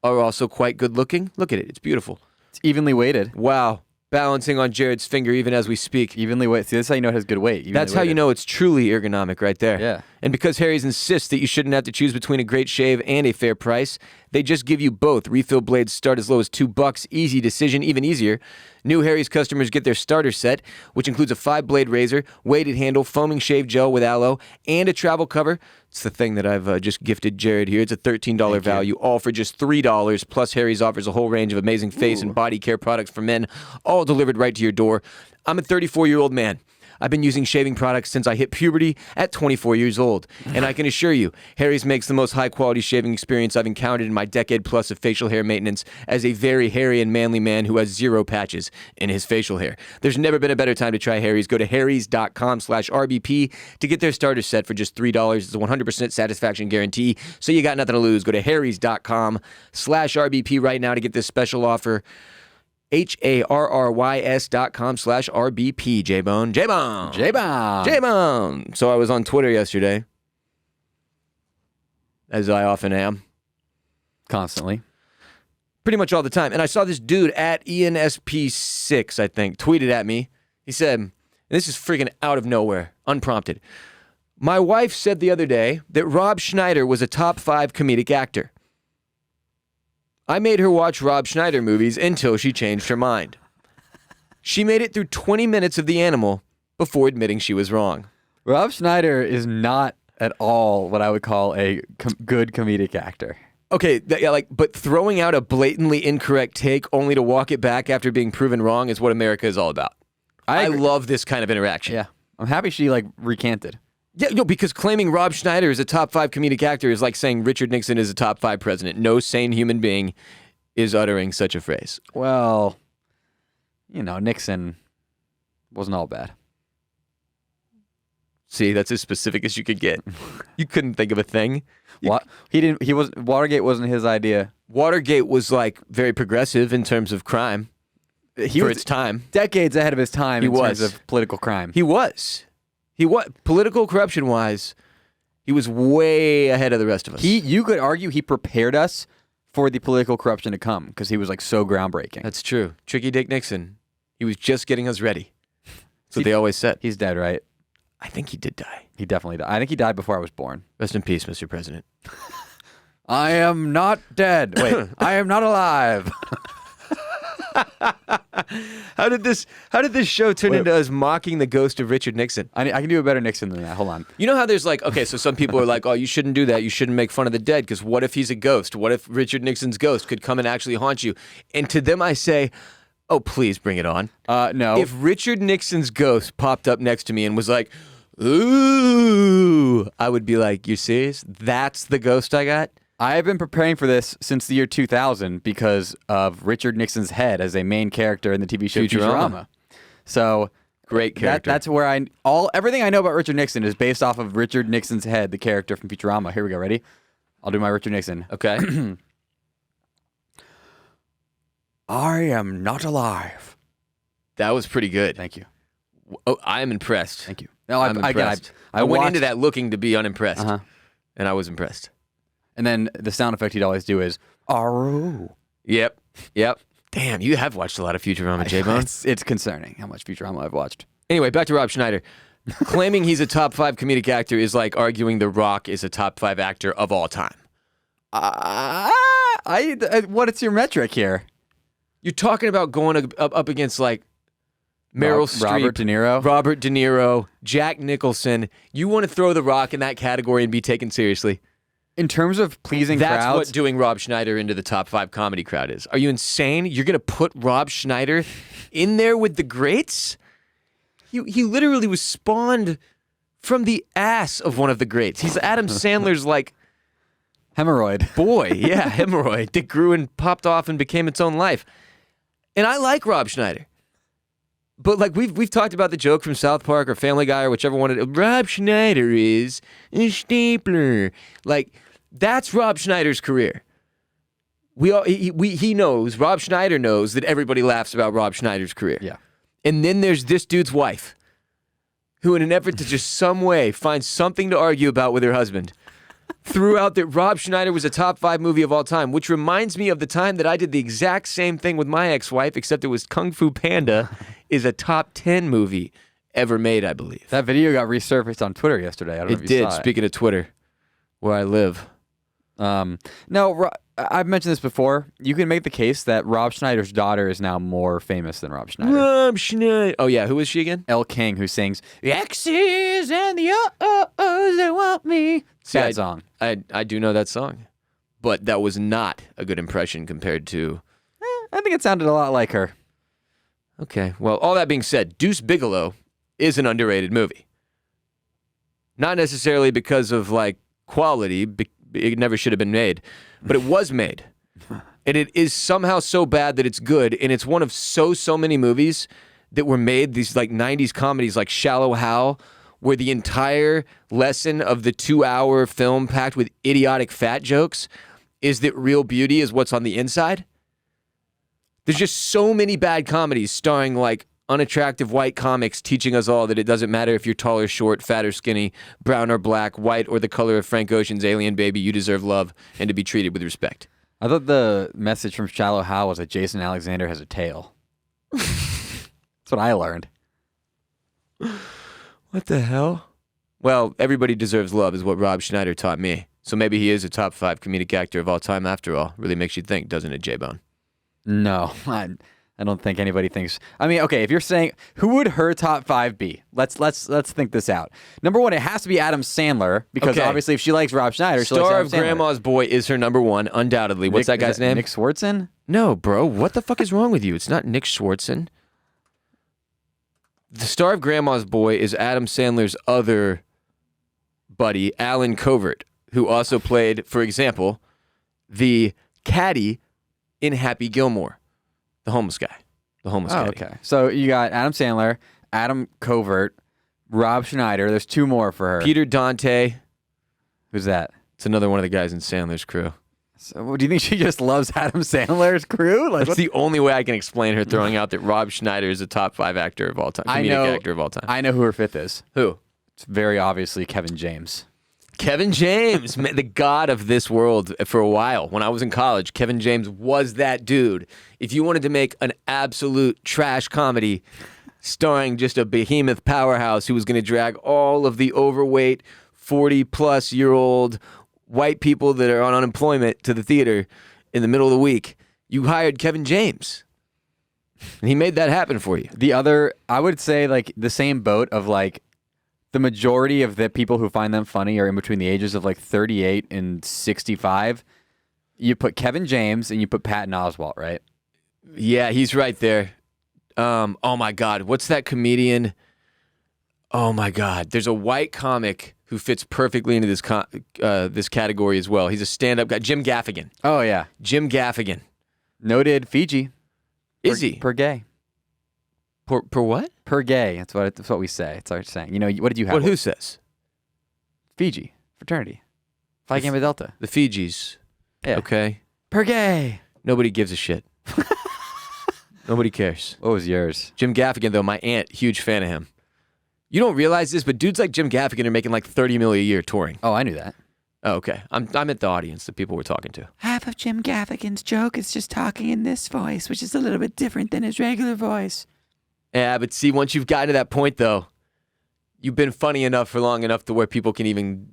S1: are also quite good-looking. Look at it. It's beautiful.
S2: it's evenly weighted.
S1: Wow. Balancing on Jared's finger even as we speak.
S2: Evenly weighted. See, that's how you know it has good weight.
S1: That's how you know it's truly ergonomic right there.
S2: Yeah.
S1: And because Harry's insists that you shouldn't have to choose between a great shave and a fair price, they just give you both. Refill blades start as low as $2. Easy decision, even easier. New Harry's customers get their starter set, which includes a 5-blade razor, weighted handle, foaming shave gel with aloe, and a travel cover. It's the thing that I've just gifted Jared here. It's a $13 value, all for just $3. Plus, Harry's offers a whole range of amazing face and body care products for men, all delivered right to your door. I'm a 34-year-old man. I've been using shaving products since I hit puberty at 24 years old. And I can assure you, Harry's makes the most high-quality shaving experience I've encountered in my decade-plus of facial hair maintenance as a very hairy and manly man who has 0 patches in his facial hair. There's never been a better time to try Harry's. Go to harrys.com/RBP to get their starter set for just $3. It's a 100% satisfaction guarantee, so you got nothing to lose. Go to harrys.com/RBP right now to get this special offer. HARRYS.com/RBP, J-Bone. J-Bone.
S2: J-Bomb.
S1: J-Bone. So I was on Twitter yesterday, as I often am,
S2: Constantly.
S1: pretty much all the time. And I saw this dude at ENSP6, I think, tweeted at me. He said, and this is freaking out of nowhere, unprompted. My wife said the other day that Rob Schneider was a top 5 comedic actor. I made her watch Rob Schneider movies until she changed her mind. She made it through 20 minutes of The Animal before admitting she was wrong.
S2: Rob Schneider is not at all what I would call a good comedic actor.
S1: Okay, but throwing out a blatantly incorrect take only to walk it back after being proven wrong is what America is all about. I
S2: agree.
S1: love this kind of interaction.
S2: Yeah. I'm happy she recanted.
S1: Yeah, no, because claiming Rob Schneider is a top 5 comedic actor is like saying Richard Nixon is a top 5 president. No sane human being is uttering such a phrase.
S2: Well, Nixon wasn't all bad.
S1: See, that's as specific as you could get. You couldn't think of a thing.
S2: Watergate wasn't his idea.
S1: Watergate was very progressive in terms of crime for its time.
S2: Decades ahead of his time in terms of political crime.
S1: He was. Political corruption-wise, he was way ahead of the rest of us.
S2: You could argue he prepared us for the political corruption to come because he was so groundbreaking.
S1: That's true. Tricky Dick Nixon. He was just getting us ready. That's what they always said.
S2: He's dead, right?
S1: I think he did die.
S2: He definitely died. I think he died before I was born.
S1: Rest in peace, Mr. President.
S2: I am not dead. Wait, I am not alive.
S1: How did this show turn into us mocking the ghost of Richard Nixon?
S2: I can do a better Nixon than that. Hold on.
S1: You know how there's so some people are like, oh, you shouldn't do that. You shouldn't make fun of the dead because what if he's a ghost? What if Richard Nixon's ghost could come and actually haunt you? And to them I say, oh, please bring it on.
S2: No.
S1: If Richard Nixon's ghost popped up next to me and was like, ooh, I would be like, you serious? That's the ghost I got?
S2: I have been preparing for this since the year 2000 because of Richard Nixon's head as a main character in the TV show Futurama. So
S1: great character.
S2: That's where everything I know about Richard Nixon is based off of Richard Nixon's head, the character from Futurama. Here we go. Ready? I'll do my Richard Nixon.
S1: Okay.
S2: I am not alive.
S1: That was pretty good.
S2: Thank you.
S1: Oh, I am impressed.
S2: Thank you. No,
S1: I'm impressed. I went into that looking to be unimpressed, and I was impressed.
S2: And then the sound effect he'd always do is "Aru."
S1: Yep. Damn, you have watched a lot of Futurama, J-Bone.
S2: It's concerning how much Futurama I've watched.
S1: Anyway, back to Rob Schneider. Claiming he's a top 5 comedic actor is like arguing The Rock is a top 5 actor of all time.
S2: What's your metric here?
S1: You're talking about going up against like Meryl Streep,
S2: Robert De Niro,
S1: Jack Nicholson. You want to throw The Rock in that category and be taken seriously?
S2: In terms of pleasing
S1: That's
S2: crowds,
S1: what doing Rob Schneider into the top 5 comedy crowd is. Are you insane? You're going to put Rob Schneider in there with the greats? He literally was spawned from the ass of one of the greats. He's Adam Sandler's like
S2: hemorrhoid
S1: boy. Yeah, hemorrhoid that grew and popped off and became its own life. And I like Rob Schneider. But like we've talked about the joke from South Park or Family Guy or whichever one Rob Schneider is a stapler. Like that's Rob Schneider's career. He knows, Rob Schneider knows that everybody laughs about Rob Schneider's career.
S2: Yeah.
S1: And then there's this dude's wife, who in an effort to just some way find something to argue about with her husband, threw out that Rob Schneider was a top 5 movie of all time, which reminds me of the time that I did the exact same thing with my ex-wife, except it was Kung Fu Panda is a top 10 movie ever made, I believe.
S2: That video got resurfaced on Twitter yesterday. I don't know if you saw it.
S1: Speaking of Twitter, where I live.
S2: No, I've mentioned this before. You can make the case that Rob Schneider's daughter is now more famous than Rob Schneider.
S1: Rob Schneider. Oh, yeah. Who is she again?
S2: Elle King, who sings the X's and the O-O-O's that want me. Sad song.
S1: I do know that song. But that was not a good impression compared to...
S2: I think it sounded a lot like her.
S1: Okay. Well, all that being said, Deuce Bigalow is an underrated movie. Not necessarily because of, like, quality. It never should have been made. But it was made. And it is somehow so bad that it's good. And it's one of so many movies that were made, these like 90s comedies like Shallow Hal, where the entire lesson of the 2-hour film packed with idiotic fat jokes is that real beauty is what's on the inside. There's just so many bad comedies starring like unattractive white comics teaching us all that it doesn't matter if you're tall or short, fat or skinny, brown or black, white or the color of Frank Ocean's Alien Baby, you deserve love and to be treated with respect.
S2: I thought the message from Shallow Hal was that Jason Alexander has a tail. That's what I learned.
S1: What the hell? Well, everybody deserves love is what Rob Schneider taught me. So maybe he is a top 5 comedic actor of all time after all. Really makes you think, doesn't it, J-Bone?
S2: No, I don't think anybody thinks. I mean, okay, if you're saying who would her top 5 be? Let's think this out. Number 1, it has to be Adam Sandler because obviously if she likes Rob Schneider, she likes
S1: Star
S2: Adam
S1: of
S2: Sandler.
S1: Grandma's Boy is her number 1, undoubtedly. What's that guy's name?
S2: Nick Swartzen?
S1: No, bro. What the fuck is wrong with you? It's not Nick Swartzen. The star of Grandma's Boy is Adam Sandler's other buddy, Alan Covert, who also played, for example, the caddy in Happy Gilmore, the homeless guy. The homeless caddy.
S2: Okay. So you got Adam Sandler, Adam Covert, Rob Schneider. There's 2 more for her.
S1: Peter Dante.
S2: Who's that?
S1: It's another one of the guys in Sandler's crew.
S2: So do you think she just loves Adam Sandler's crew? Like,
S1: That's the only way I can explain her throwing out that Rob Schneider is a top 5 actor of all time, comedic actor of all time.
S2: I know who her 5th is.
S1: Who?
S2: It's very obviously Kevin James.
S1: Kevin James, the god of this world for a while. When I was in college, Kevin James was that dude. If you wanted to make an absolute trash comedy starring just a behemoth powerhouse who was going to drag all of the overweight 40-plus-year-old white people that are on unemployment to the theater in the middle of the week, you hired Kevin James. And he made that happen for you.
S2: The other, I would say, like, the same boat of, like, the majority of the people who find them funny are in between the ages of, like, 38 and 65. You put Kevin James and you put Patton Oswalt, right?
S1: Yeah, he's right there. Oh, my God. What's that comedian? Oh my God. There's a white comic who fits perfectly into this category as well. He's a stand-up guy. Jim Gaffigan.
S2: Oh, yeah.
S1: Jim Gaffigan.
S2: Noted Fiji.
S1: Is he?
S2: Per gay.
S1: Per what?
S2: Per gay. That's what we say. It's our saying. You know, what did you have?
S1: What? Who says?
S2: Fiji. Fraternity. Phi Gamma Delta.
S1: The Fijis.
S2: Yeah.
S1: Okay.
S2: Per gay.
S1: Nobody gives a shit. Nobody cares.
S2: What was yours?
S1: Jim Gaffigan, though, my aunt, huge fan of him. You don't realize this, but dudes like Jim Gaffigan are making like $30 million a year touring.
S2: Oh, I knew that.
S1: Oh, okay. I'm at the audience, the people we're talking to.
S2: Half of Jim Gaffigan's joke is just talking in this voice, which is a little bit different than his regular voice.
S1: Yeah, but see, once you've gotten to that point, though, you've been funny enough for long enough to where people can even...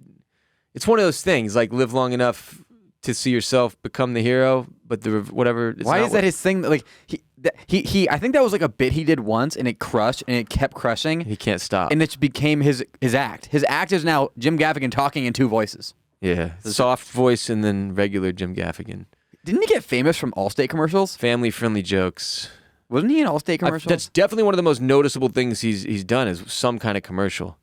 S1: It's one of those things, like live long enough to see yourself become the hero, but whatever...
S2: Why is that his thing? Like, he I think that was like a bit he did once, and it crushed, and it kept crushing.
S1: He can't stop.
S2: And it became his act. His act is now Jim Gaffigan talking in two voices.
S1: Yeah, soft voice and then regular Jim Gaffigan.
S2: Didn't he get famous from Allstate commercials?
S1: Family-friendly jokes.
S2: Wasn't he in Allstate commercials?
S1: That's definitely one of the most noticeable things he's done is some kind of commercial.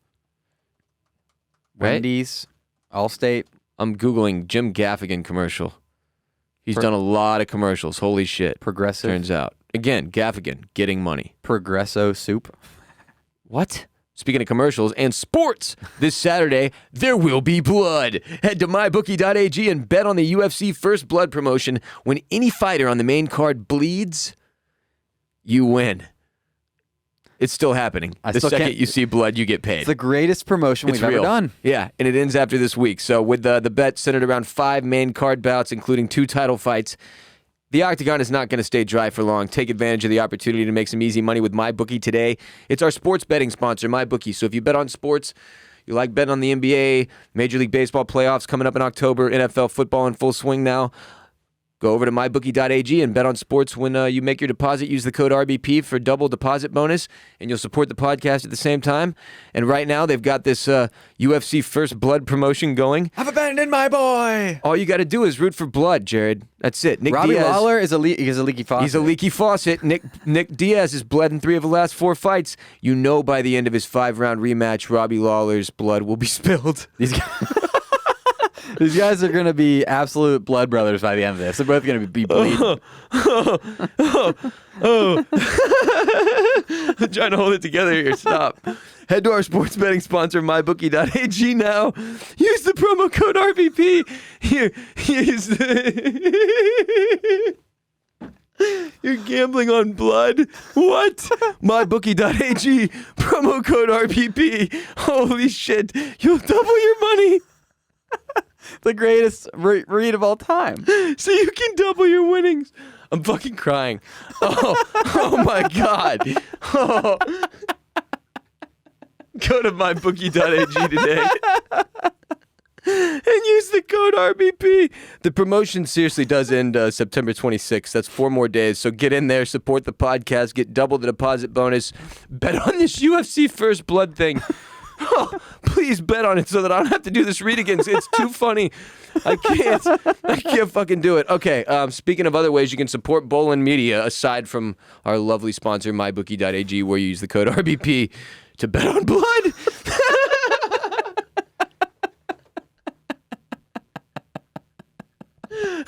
S1: Right?
S2: Wendy's, Allstate.
S1: I'm Googling Jim Gaffigan commercial. He's done a lot of commercials. Holy shit.
S2: Progressive.
S1: Turns out. Again, Gaffigan, getting money.
S2: Progresso soup.
S1: What? Speaking of commercials and sports, this Saturday, there will be blood. Head to MyBookie.ag and bet on the UFC First Blood promotion. When any fighter on the main card bleeds, you win. It's still happening. The second you see blood, you get paid.
S2: It's the greatest promotion we've ever done.
S1: Yeah, and it ends after this week. So with the bet centered around 5 main card bouts, including 2 title fights, the Octagon is not going to stay dry for long. Take advantage of the opportunity to make some easy money with MyBookie today. It's our sports betting sponsor, MyBookie. So if you bet on sports, you like betting on the NBA, Major League Baseball playoffs coming up in October, NFL football in full swing now, go over to MyBookie.ag and bet on sports when you make your deposit. Use the code RBP for double deposit bonus, and you'll support the podcast at the same time. And right now, they've got this UFC First Blood promotion going.
S2: I've abandoned my boy.
S1: All you got to do is root for blood, Jared. That's it.
S2: Robbie
S1: Diaz,
S2: Lawler is a leaky faucet.
S1: He's a leaky faucet. Nick Diaz has bled in 3 of the last 4 fights. You know by the end of his 5-round rematch, Robbie Lawler's blood will be spilled.
S2: These guys are going to be absolute blood brothers by the end of this. They're both going to be bleeding.
S1: I'm trying to hold it together here. Stop. Head to our sports betting sponsor, MyBookie.ag now. Use the promo code RBP. You're gambling on blood? What? MyBookie.ag, promo code RBP. Holy shit. You'll double your money.
S2: The greatest read of all time.
S1: So you can double your winnings. I'm fucking crying. Oh my God. Oh. Go to mybookie.ag today and use the code RBP. The promotion seriously does end September 26th. That's 4 more days. So get in there, support the podcast, get double the deposit bonus. Bet on this UFC First Blood thing. Oh, please bet on it so that I don't have to do this read again. It's too funny. I can't fucking do it. Okay, speaking of other ways you can support Bolen Media, aside from our lovely sponsor, MyBookie.ag, where you use the code RBP to bet on blood.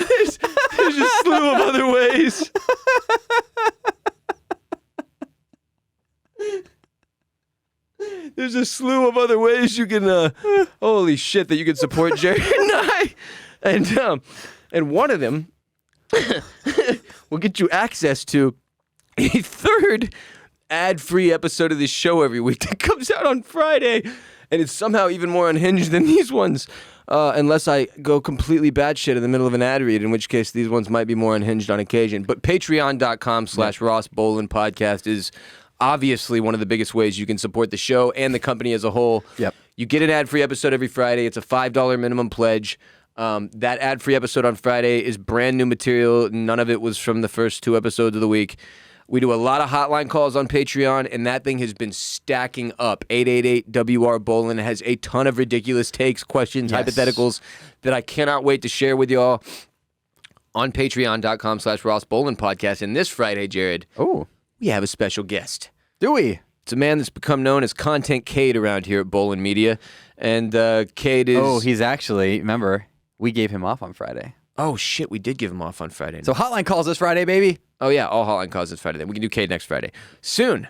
S1: There's a slew of other ways. There's a slew of other ways you can, holy shit, that you can support Jared and I. And one of them will get you access to a 3rd ad-free episode of this show every week that comes out on Friday. And it's somehow even more unhinged than these ones, unless I go completely batshit in the middle of an ad read, in which case these ones might be more unhinged on occasion. But patreon.com/Ross Bolen podcast is obviously one of the biggest ways you can support the show and the company as a whole.
S2: Yep.
S1: You get an ad-free episode every Friday. It's a $5 minimum pledge. That ad-free episode on Friday is brand new material. None of it was from the first 2 episodes of the week. We do a lot of hotline calls on Patreon, and that thing has been stacking up. 888-WR-BOLEN has a ton of ridiculous takes, questions, hypotheticals that I cannot wait to share with y'all on patreon.com/Ross Bolen podcast. And this Friday, Jared,
S2: we
S1: have a special guest.
S2: Do we?
S1: It's a man that's become known as Content Cade around here at Bolen Media. And Cade is...
S2: Oh, he's actually, remember, we gave him off on Friday.
S1: Oh, shit, we did give him off on Friday.
S2: So hotline calls this Friday, baby.
S1: Oh, yeah, all hotline calls this Friday. Then we can do Cade next Friday. Soon.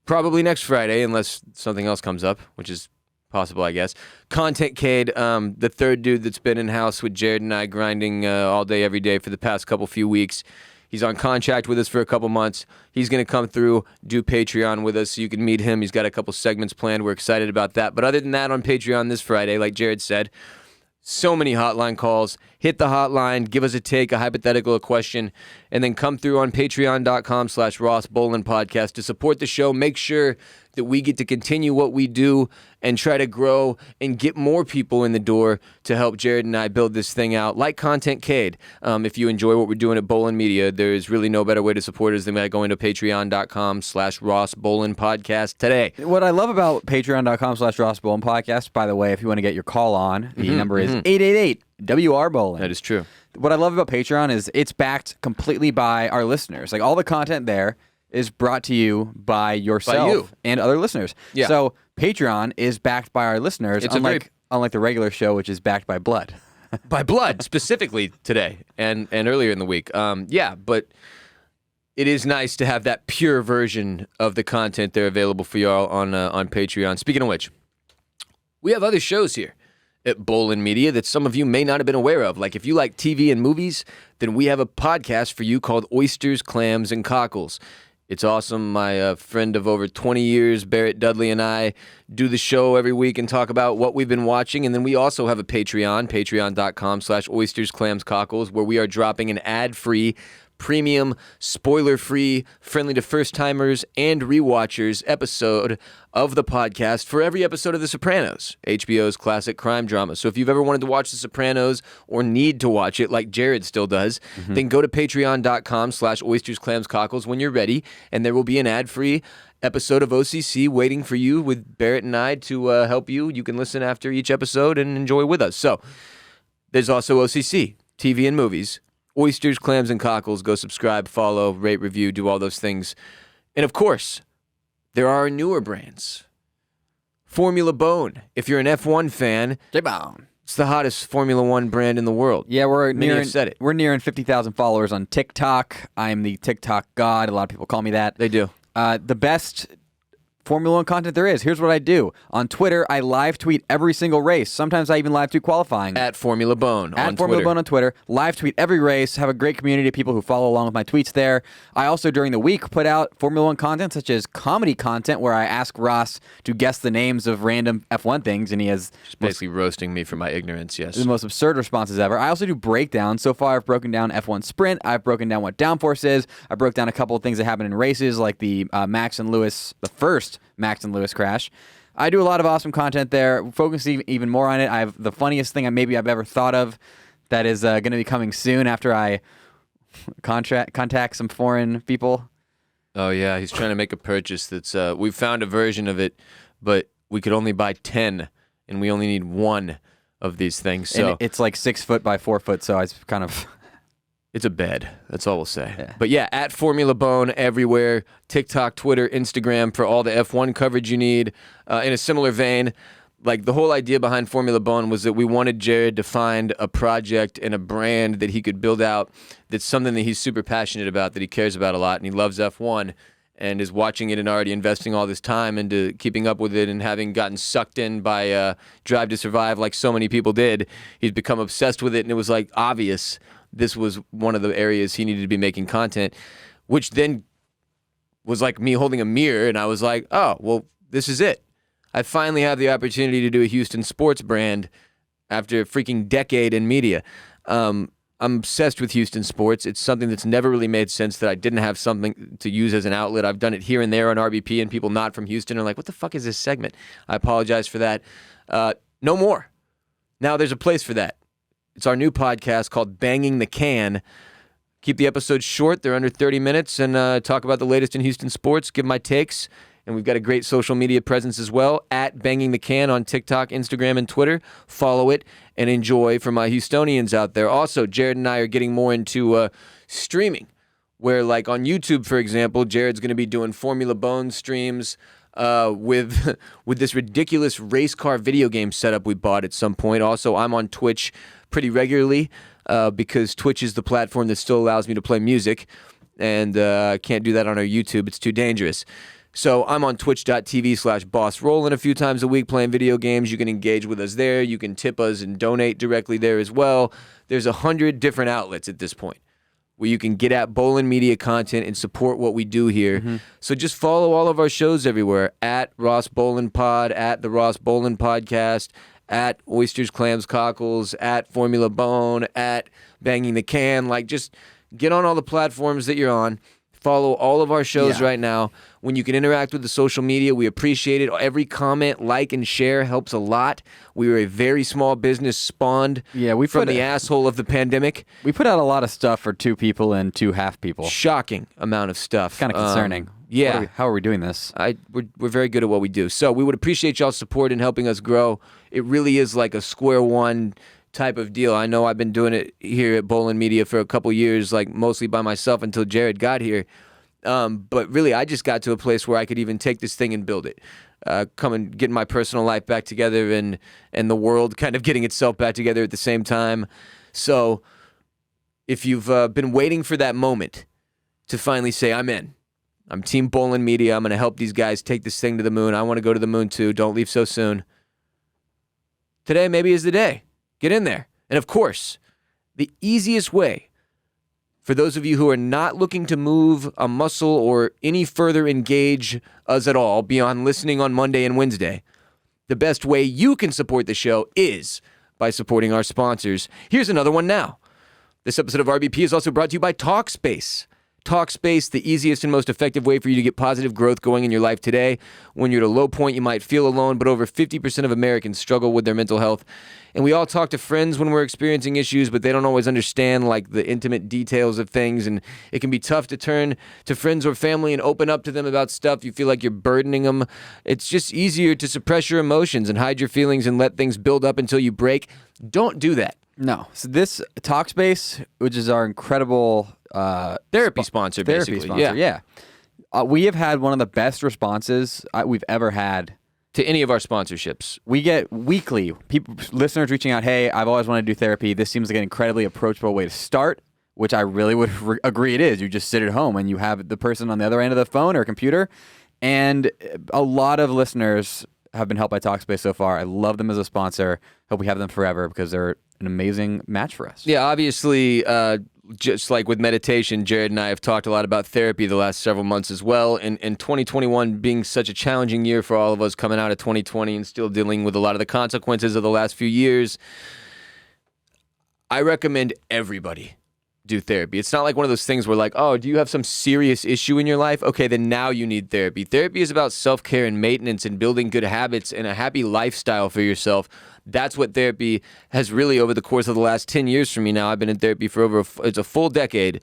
S1: Probably next Friday, unless something else comes up, which is possible, I guess. Content Cade, the third dude that's been in-house with Jared and I grinding all day, every day for the past few weeks. He's on contract with us for a couple months. He's going to come through, do Patreon with us so you can meet him. He's got a couple segments planned. We're excited about that. But other than that, on Patreon this Friday, like Jared said, so many hotline calls. Hit the hotline, give us a take, a hypothetical, a question, and then come through on patreon.com/Ross Bolen Podcast to support the show. Make sure that we get to continue what we do and try to grow and get more people in the door to help Jared and I build this thing out, like Content Cade. If you enjoy what we're doing at Bolen Media, there's really no better way to support us than by going to patreon.com/Ross Bolen Podcast today.
S2: What I love about patreon.com/Ross Bolen Podcast, by the way, if you want to get your call on, the number is 888-WR Bolen.
S1: That is true.
S2: What I love about Patreon is it's backed completely by our listeners. Like, all the content there is brought to you by yourself and other listeners.
S1: Yeah.
S2: So Patreon is backed by our listeners,
S1: It's
S2: unlike the regular show, which is backed by blood.
S1: By blood, specifically today and earlier in the week. But it is nice to have that pure version of the content there available for y'all on Patreon. Speaking of which, we have other shows here at Bolen Media that some of you may not have been aware of. Like, if you like TV and movies, then we have a podcast for you called Oysters, Clams, and Cockles. It's awesome. My friend of over 20 years, Barrett Dudley, and I do the show every week and talk about what we've been watching. And then we also have a Patreon, patreon.com/Oysters, Clams, Cockles, where we are dropping an ad-free, premium, spoiler-free, friendly to first-timers and rewatchers episode of the podcast for every episode of The Sopranos, HBO's classic crime drama. So if you've ever wanted to watch The Sopranos or need to watch it like Jared still does, then go to patreon.com/Oysters, Clams, Cockles when you're ready, and there will be an ad-free episode of OCC waiting for you with Barrett and I to help you. You can listen after each episode and enjoy with us. So there's also OCC, TV and movies, Oysters, Clams, and Cockles. Go subscribe, follow, rate, review, do all those things. And of course, there are newer brands. Formula Bone. If you're an F1 fan,
S2: J-Bone.
S1: It's the hottest Formula One brand in the world.
S2: Yeah,
S1: Many have said it.
S2: We're nearing 50,000 followers on TikTok. I'm the TikTok god. A lot of people call me that.
S1: They do.
S2: The best Formula One content there is. Here's what I do. On Twitter, I live tweet every single race. Sometimes I even live tweet qualifying.
S1: At Formula Bone
S2: At Formula Bone on Twitter. Live tweet every race. Have a great community of people who follow along with my tweets there. I also, during the week, put out Formula One content, such as comedy content, where I ask Ross to guess the names of random F1 things, and he has
S1: Just basically roasting me for my ignorance, yes.
S2: the most absurd responses ever. I also do breakdowns. So far, I've broken down F1 Sprint. I've broken down what downforce is. I broke down a couple of things that happen in races, like the Max and Lewis, the first Max and Lewis crash. I do a lot of awesome content there, focusing even more on it. I have the funniest thing I've ever thought of that is going to be coming soon after I contact some foreign people.
S1: Oh, yeah. He's trying to make a purchase that's... we found a version of it, but we could only buy 10, and we only need one of these things. So
S2: And it's like 6 foot by 4 foot, so it's kind of...
S1: It's a bed. That's all we'll say.
S2: Yeah.
S1: But yeah, at Formula Bone everywhere. TikTok, Twitter, Instagram for all the F1 coverage you need. In a similar vein, like the whole idea behind Formula Bone was that we wanted Jared to find a project and a brand that he could build out that's something that he's super passionate about, that he cares about a lot, and he loves F1 and is watching it and already investing all this time into keeping up with it, and having gotten sucked in by Drive to Survive like so many people did. He's become obsessed with it, and it was like obvious this was one of the areas he needed to be making content, which then was like me holding a mirror, and I was like, oh, well, this is it. I finally have the opportunity to do a Houston sports brand after a freaking decade in media. I'm obsessed with Houston sports. It's something that's never really made sense that I didn't have something to use as an outlet. I've done it here and there on RBP, and people not from Houston are like, what the fuck is this segment? I apologize for that. No more. Now there's a place for that. It's our new podcast called Banging the Can. Keep the episodes short. They're under 30 minutes, and talk about the latest in Houston sports, give my takes. And we've got a great social media presence as well, at Banging the Can on TikTok, Instagram, and Twitter. Follow it and enjoy for my Houstonians out there. Also, Jared and I are getting more into streaming, where like on YouTube, for example, Jared's going to be doing Formula Bone streams. with this ridiculous race car video game setup we bought at some point. Also, I'm on Twitch pretty regularly because Twitch is the platform that still allows me to play music, and I can't do that on our YouTube. It's too dangerous. So I'm on twitch.tv/bossrollin a few times a week playing video games. You can engage with us there. You can tip us and donate directly there as well. There's 100 different outlets at this point where you can get at Bolen Media content and support what we do here. Mm-hmm. So just follow all of our shows everywhere, at Ross Bolen Pod, at the Ross Bolen Podcast, at Oysters, Clams, Cockles, at Formula Bone, at Banging the Can. Like, just get on all the platforms that you're on. Follow all of our shows right now. When you can interact with the social media, we appreciate it. Every comment, like, and share helps a lot. We were a very small business spawned from the asshole of the pandemic.
S2: We put out a lot of stuff for 2 people and 2 half people.
S1: Shocking amount of stuff.
S2: Kind of concerning. How are we doing this?
S1: We're very good at what we do. So we would appreciate y'all's support in helping us grow. It really is like a square one type of deal. I know I've been doing it here at Bolen Media for a couple years, like mostly by myself until Jared got here. But really, I just got to a place where I could even take this thing and build it. Come and get my personal life back together and the world kind of getting itself back together at the same time. So if you've been waiting for that moment to finally say, I'm in. I'm Team Bolen Media. I'm going to help these guys take this thing to the moon. I want to go to the moon too. Don't leave so soon. Today maybe is the day. Get in there. And of course, the easiest way for those of you who are not looking to move a muscle or any further engage us at all beyond listening on Monday and Wednesday, the best way you can support the show is by supporting our sponsors. Here's another one now. This episode of RBP is also brought to you by Talkspace. Talkspace, the easiest and most effective way for you to get positive growth going in your life today. When you're at a low point, you might feel alone, but over 50% of Americans struggle with their mental health. And we all talk to friends when we're experiencing issues, but they don't always understand like the intimate details of things. And it can be tough to turn to friends or family and open up to them about stuff. You feel like you're burdening them. It's just easier to suppress your emotions and hide your feelings and let things build up until you break. Don't do that.
S2: No. So this Talkspace, which is our incredible
S1: therapy sponsor, basically.
S2: Yeah. We have had one of the best responses we've ever had
S1: to any of our sponsorships.
S2: We get weekly listeners reaching out, hey, I've always wanted to do therapy. This seems like an incredibly approachable way to start, which I really would agree it is. You just sit at home and you have the person on the other end of the phone or computer. And a lot of listeners have been helped by Talkspace so far. I love them as a sponsor. Hope we have them forever because they're an amazing match for us.
S1: Yeah, obviously, just like with meditation, Jared and I have talked a lot about therapy the last several months as well. And 2021 being such a challenging year for all of us coming out of 2020 and still dealing with a lot of the consequences of the last few years, I recommend everybody do therapy. It's not like one of those things where like, oh, do you have some serious issue in your life? Okay, then now you need therapy. Therapy is about self-care and maintenance and building good habits and a happy lifestyle for yourself. That's what therapy has really, over the course of the last 10 years for me now. I've been in therapy for it's a full decade.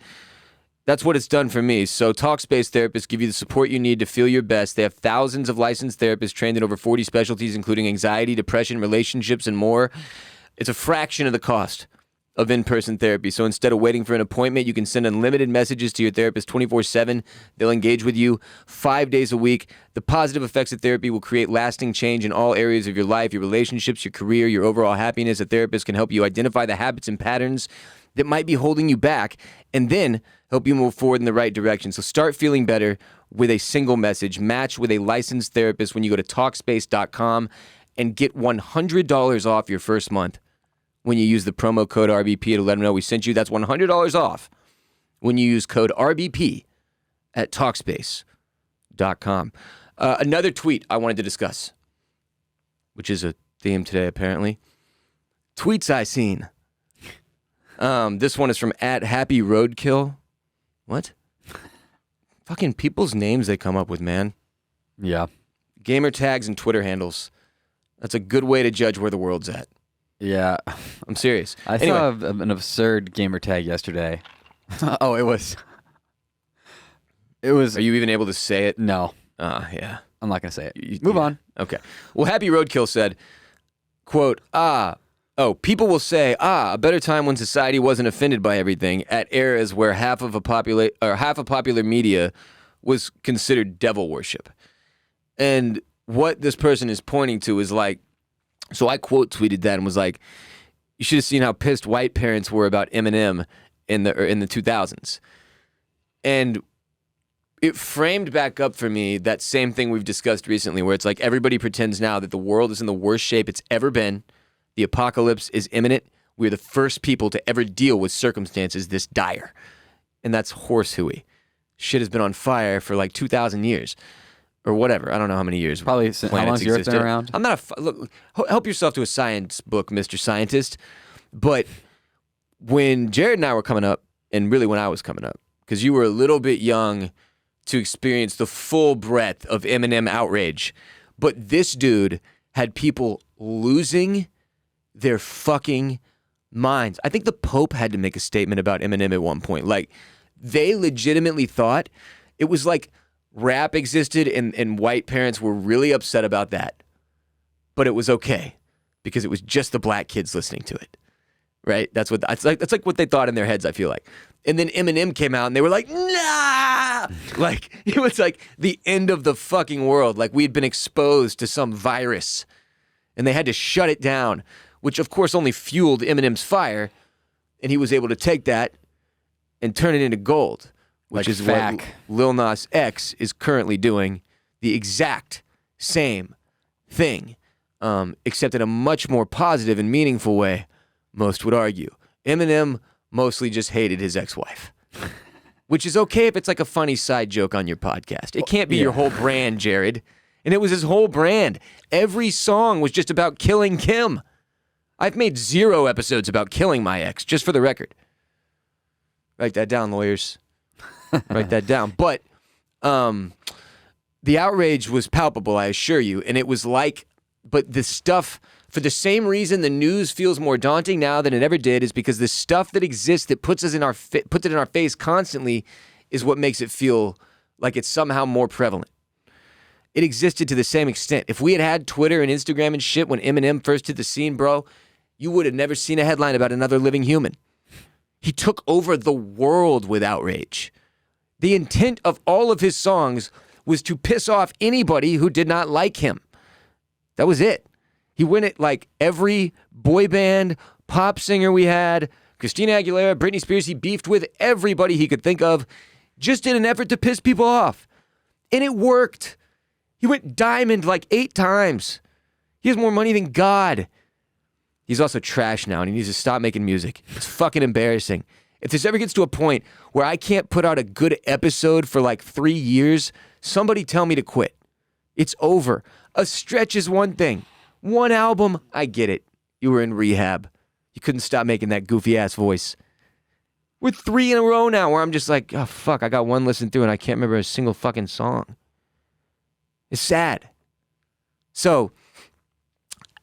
S1: That's what it's done for me. So Talkspace therapists give you the support you need to feel your best. They have thousands of licensed therapists trained in over 40 specialties, including anxiety, depression, relationships, and more. It's a fraction of the cost of in-person therapy. So instead of waiting for an appointment, you can send unlimited messages to your therapist 24/7. They'll engage with you 5 days a week. The positive effects of therapy will create lasting change in all areas of your life, your relationships, your career, your overall happiness. A therapist can help you identify the habits and patterns that might be holding you back and then help you move forward in the right direction. So start feeling better with a single message. Match with a licensed therapist when you go to Talkspace.com and get $100 off your first month. When you use the promo code RBP to let them know we sent you, that's $100 off when you use code RBP at Talkspace.com. Another tweet I wanted to discuss, which is a theme today apparently. Tweets I seen. This one is from @HappyRoadkill. What? Fucking people's names they come up with, man.
S2: Yeah.
S1: Gamer tags and Twitter handles. That's a good way to judge where the world's at.
S2: Yeah.
S1: I'm serious.
S2: I saw an absurd gamer tag yesterday. Oh, it was.
S1: Are you even able to say it?
S2: No.
S1: Yeah.
S2: I'm not going to say it. Move on.
S1: Okay. Well, Happy Roadkill said, quote, people will say, a better time when society wasn't offended by everything at eras where half of popular media was considered devil worship. And what this person is pointing to is like, so I quote tweeted that and was like, you should have seen how pissed white parents were about Eminem in the 2000s. And it framed back up for me that same thing we've discussed recently, where it's like everybody pretends now that the world is in the worst shape it's ever been. The apocalypse is imminent. We're the first people to ever deal with circumstances this dire. And that's horse hooey. Shit has been on fire for like 2,000 years or whatever. I don't know how many years.
S2: Probably how long has Earth been around?
S1: I'm not look, help yourself to a science book, Mr. Scientist. But when Jared and I were coming up, and really when I was coming up, because you were a little bit young to experience the full breadth of Eminem outrage, but this dude had people losing their fucking minds. I think the Pope had to make a statement about Eminem at one point. Like, they legitimately thought it was like rap existed and white parents were really upset about that. But it was okay because it was just the black kids listening to it. Right? That's like what they thought in their heads, I feel like. And then Eminem came out and they were like, nah! Like, it was like the end of the fucking world. Like, we'd been exposed to some virus and they had to shut it down, which of course only fueled Eminem's fire. And he was able to take that and turn it into gold, which
S2: like
S1: is what Lil Nas X is currently doing, the exact same thing, except in a much more positive and meaningful way, most would argue. Eminem mostly just hated his ex-wife, which is okay if it's like a funny side joke on your podcast. It can't be your whole brand, Jared. And it was his whole brand. Every song was just about killing Kim. I've made 0 episodes about killing my ex, just for the record. Write that down, lawyers. Write that down. But the outrage was palpable, I assure you. And it was like, but the stuff, for the same reason the news feels more daunting now than it ever did, is because the stuff that exists that puts it in our face constantly is what makes it feel like it's somehow more prevalent. It existed to the same extent. If we had had Twitter and Instagram and shit when Eminem first hit the scene, bro, you would have never seen a headline about another living human. He took over the world with outrage. The intent of all of his songs was to piss off anybody who did not like him. That was it. He went at like every boy band, pop singer we had, Christina Aguilera, Britney Spears. He beefed with everybody he could think of, just in an effort to piss people off. And it worked. He went diamond like 8 times. He has more money than God. He's also trash now, and he needs to stop making music. It's fucking embarrassing. If this ever gets to a point where I can't put out a good episode for like 3 years, somebody tell me to quit. It's over. A stretch is one thing. One album, I get it. You were in rehab. You couldn't stop making that goofy-ass voice. We're 3 in a row now where I'm just like, oh, fuck, I got one listen through and I can't remember a single fucking song. It's sad. So,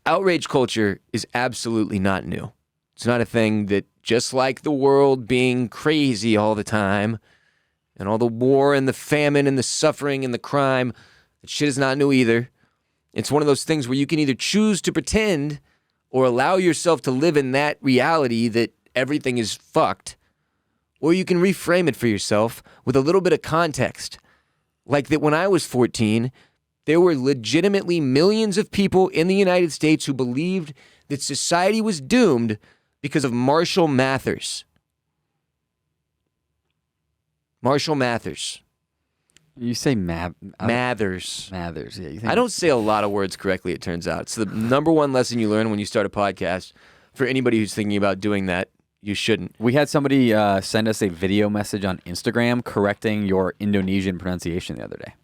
S1: outrage culture is absolutely not new. It's not a thing that, just like the world being crazy all the time, and all the war and the famine and the suffering and the crime, that shit is not new either. It's one of those things where you can either choose to pretend or allow yourself to live in that reality that everything is fucked, or you can reframe it for yourself with a little bit of context. Like that when I was 14, there were legitimately millions of people in the United States who believed that society was doomed because of Marshall Mathers. Marshall Mathers.
S2: You say
S1: Mathers.
S2: Mathers, yeah.
S1: I don't say a lot of words correctly, it turns out. It's the number one lesson you learn when you start a podcast. For anybody who's thinking about doing that, you shouldn't.
S2: We had somebody send us a video message on Instagram correcting your Indonesian pronunciation the other day.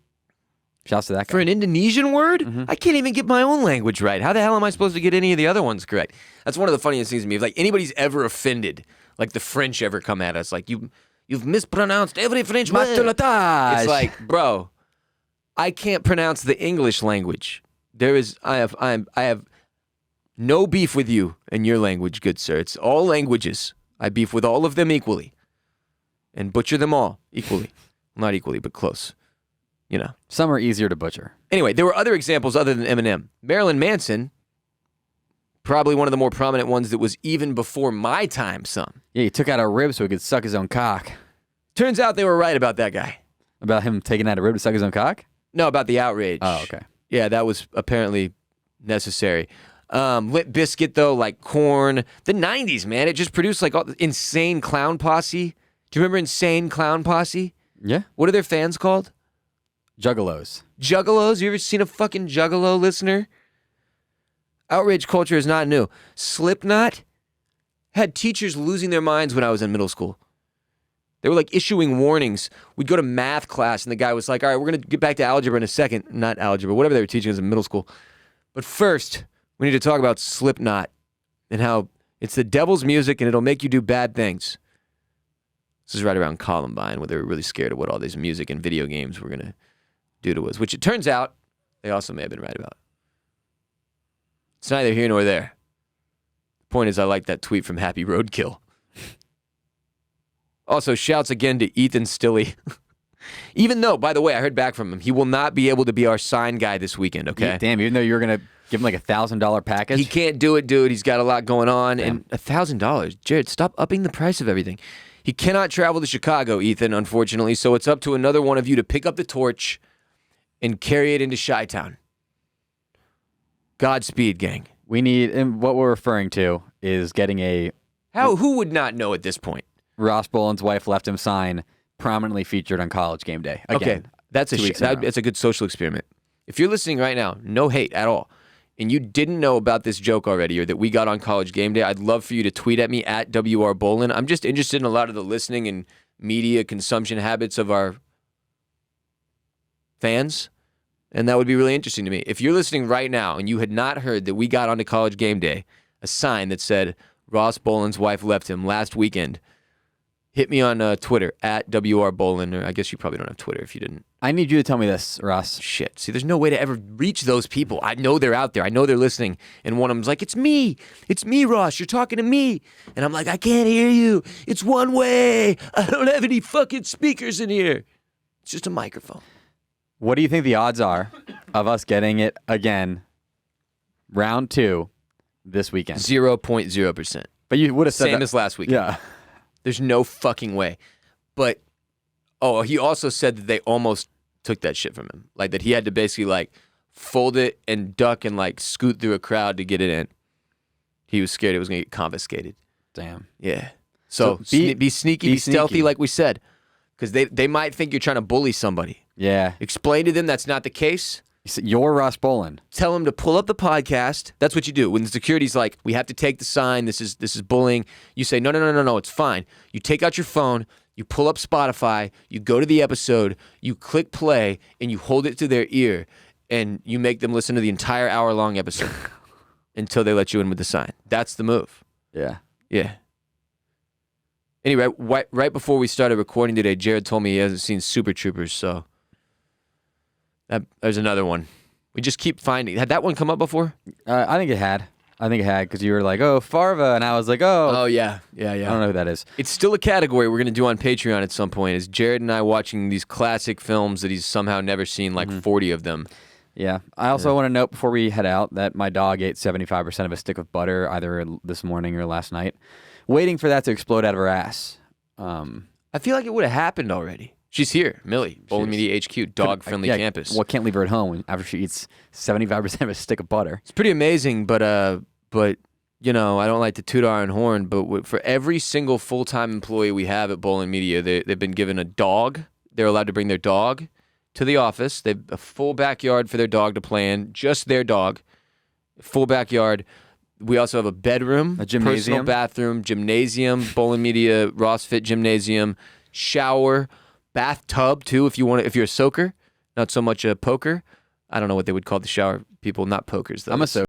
S2: Shouts to that guy.
S1: For an Indonesian word? Mm-hmm. I can't even get my own language right. How the hell am I supposed to get any of the other ones correct? That's one of the funniest things to me. If like anybody's ever offended, like the French ever come at us, like you've mispronounced every French word. It's like, bro, I can't pronounce the English language. I have no beef with you and your language, good sir. It's all languages. I beef with all of them equally, and butcher them all equally. Not equally, but close. You know.
S2: Some are easier to butcher.
S1: Anyway, there were other examples other than Eminem. Marilyn Manson, probably one of the more prominent ones that was even before my time, some.
S2: Yeah, he took out a rib so he could suck his own cock.
S1: Turns out they were right about that guy.
S2: About him taking out a rib to suck his own cock?
S1: No, about the outrage.
S2: Oh, okay.
S1: Yeah, that was apparently necessary. Limp Bizkit, though, like Korn. The 90s, man. It just produced like all the Insane Clown Posse. Do you remember Insane Clown Posse?
S2: Yeah.
S1: What are their fans called?
S2: Juggalos.
S1: Juggalos? You ever seen a fucking Juggalo, listener? Outrage culture is not new. Slipknot had teachers losing their minds when I was in middle school. They were like issuing warnings. We'd go to math class and the guy was like, all right, we're going to get back to algebra in a second. Not algebra, whatever they were teaching us in middle school. But first, we need to talk about Slipknot and how it's the devil's music and it'll make you do bad things. This is right around Columbine where they were really scared of what all these music and video games were going to do to us, which it turns out they also may have been right about. It's neither here nor there. The point is I like that tweet from Happy Roadkill. Also, shouts again to Ethan Stilley. Even though, by the way, I heard back from him, he will not be able to be our sign guy this weekend, okay?
S2: Damn, even though you were going to give him like $1,000 package?
S1: He can't do it, dude. He's got a lot going on.
S2: Damn.
S1: And $1,000. Jared, stop upping the price of everything. He cannot travel to Chicago, Ethan, unfortunately, so it's up to another one of you to pick up the torch and carry it into Chi-Town. Godspeed, gang.
S2: We need, and what we're referring to is getting a
S1: Who would not know at this point?
S2: Ross Bolen's wife left him sign prominently featured on College Game Day. Again,
S1: Okay, that's that's a good social experiment. If you're listening right now, no hate at all, and you didn't know about this joke already or that we got on College Game Day, I'd love for you to tweet at me at WR Bolen. I'm just interested in a lot of the listening and media consumption habits of our fans, and that would be really interesting to me. If you're listening right now and you had not heard that we got onto College Game Day, a sign that said Ross Bolen's wife left him last weekend, hit me on Twitter at WR Bolen, or I guess you probably don't have Twitter if you didn't.
S2: I need you to tell me this, Ross.
S1: Shit. See, there's no way to ever reach those people. I know they're out there. I know they're listening. And one of them's like, it's me. It's me, Ross. You're talking to me. And I'm like, I can't hear you. It's one way. I don't have any fucking speakers in here. It's just a microphone.
S2: What do you think the odds are of us getting it again, round 2, this weekend?
S1: 0.0%.
S2: But you would have said
S1: Same
S2: that.
S1: as last weekend.
S2: Yeah.
S1: There's no fucking way. But, he also said that they almost took that shit from him. Like, that he had to basically, like, fold it and duck and, like, scoot through a crowd to get it in. He was scared it was going to get confiscated.
S2: Damn.
S1: Yeah. So be sneaky, be stealthy, like we said. Because they might think you're trying to bully somebody.
S2: Yeah.
S1: Explain to them that's not the case.
S2: You're Ross Bolen.
S1: Tell them to pull up the podcast. That's what you do. When the security's like, we have to take the sign. This is bullying. You say, no, it's fine. You take out your phone. You pull up Spotify. You go to the episode. You click play, and you hold it to their ear, and you make them listen to the entire hour-long episode until they let you in with the sign. That's the move.
S2: Yeah.
S1: Yeah. Anyway, right before we started recording today, Jared told me he hasn't seen Super Troopers, so there's another one. We just keep finding. Had that one come up before?
S2: I think it had. Because you were like, oh, Farva, and I was like, oh.
S1: Oh, yeah.
S2: I don't know who that is.
S1: It's still a category we're going to do on Patreon at some point, is Jared and I watching these classic films that he's somehow never seen, like 40 of them.
S2: Yeah. I also want to note before we head out that my dog ate 75% of a stick of butter either this morning or last night, waiting for that to explode out of her ass.
S1: I feel like it would have happened already. She's here, Millie, Bolen Media HQ, dog-friendly campus.
S2: Well, can't leave her at home after she eats 75% of a stick of butter.
S1: It's pretty amazing, but you know, I don't like to toot our own horn, but for every single full-time employee we have at Bolen Media, they've been given a dog. They're allowed to bring their dog to the office. They have a full backyard for their dog to play in, just their dog, full backyard. We also have a bedroom,
S2: a gymnasium,
S1: personal bathroom, gymnasium, Bolen Media, Ross Fit Gymnasium, shower, bathtub too if you're a soaker, not so much a poker. I don't know what they would call the shower people, not pokers though.
S2: I'm a soaker.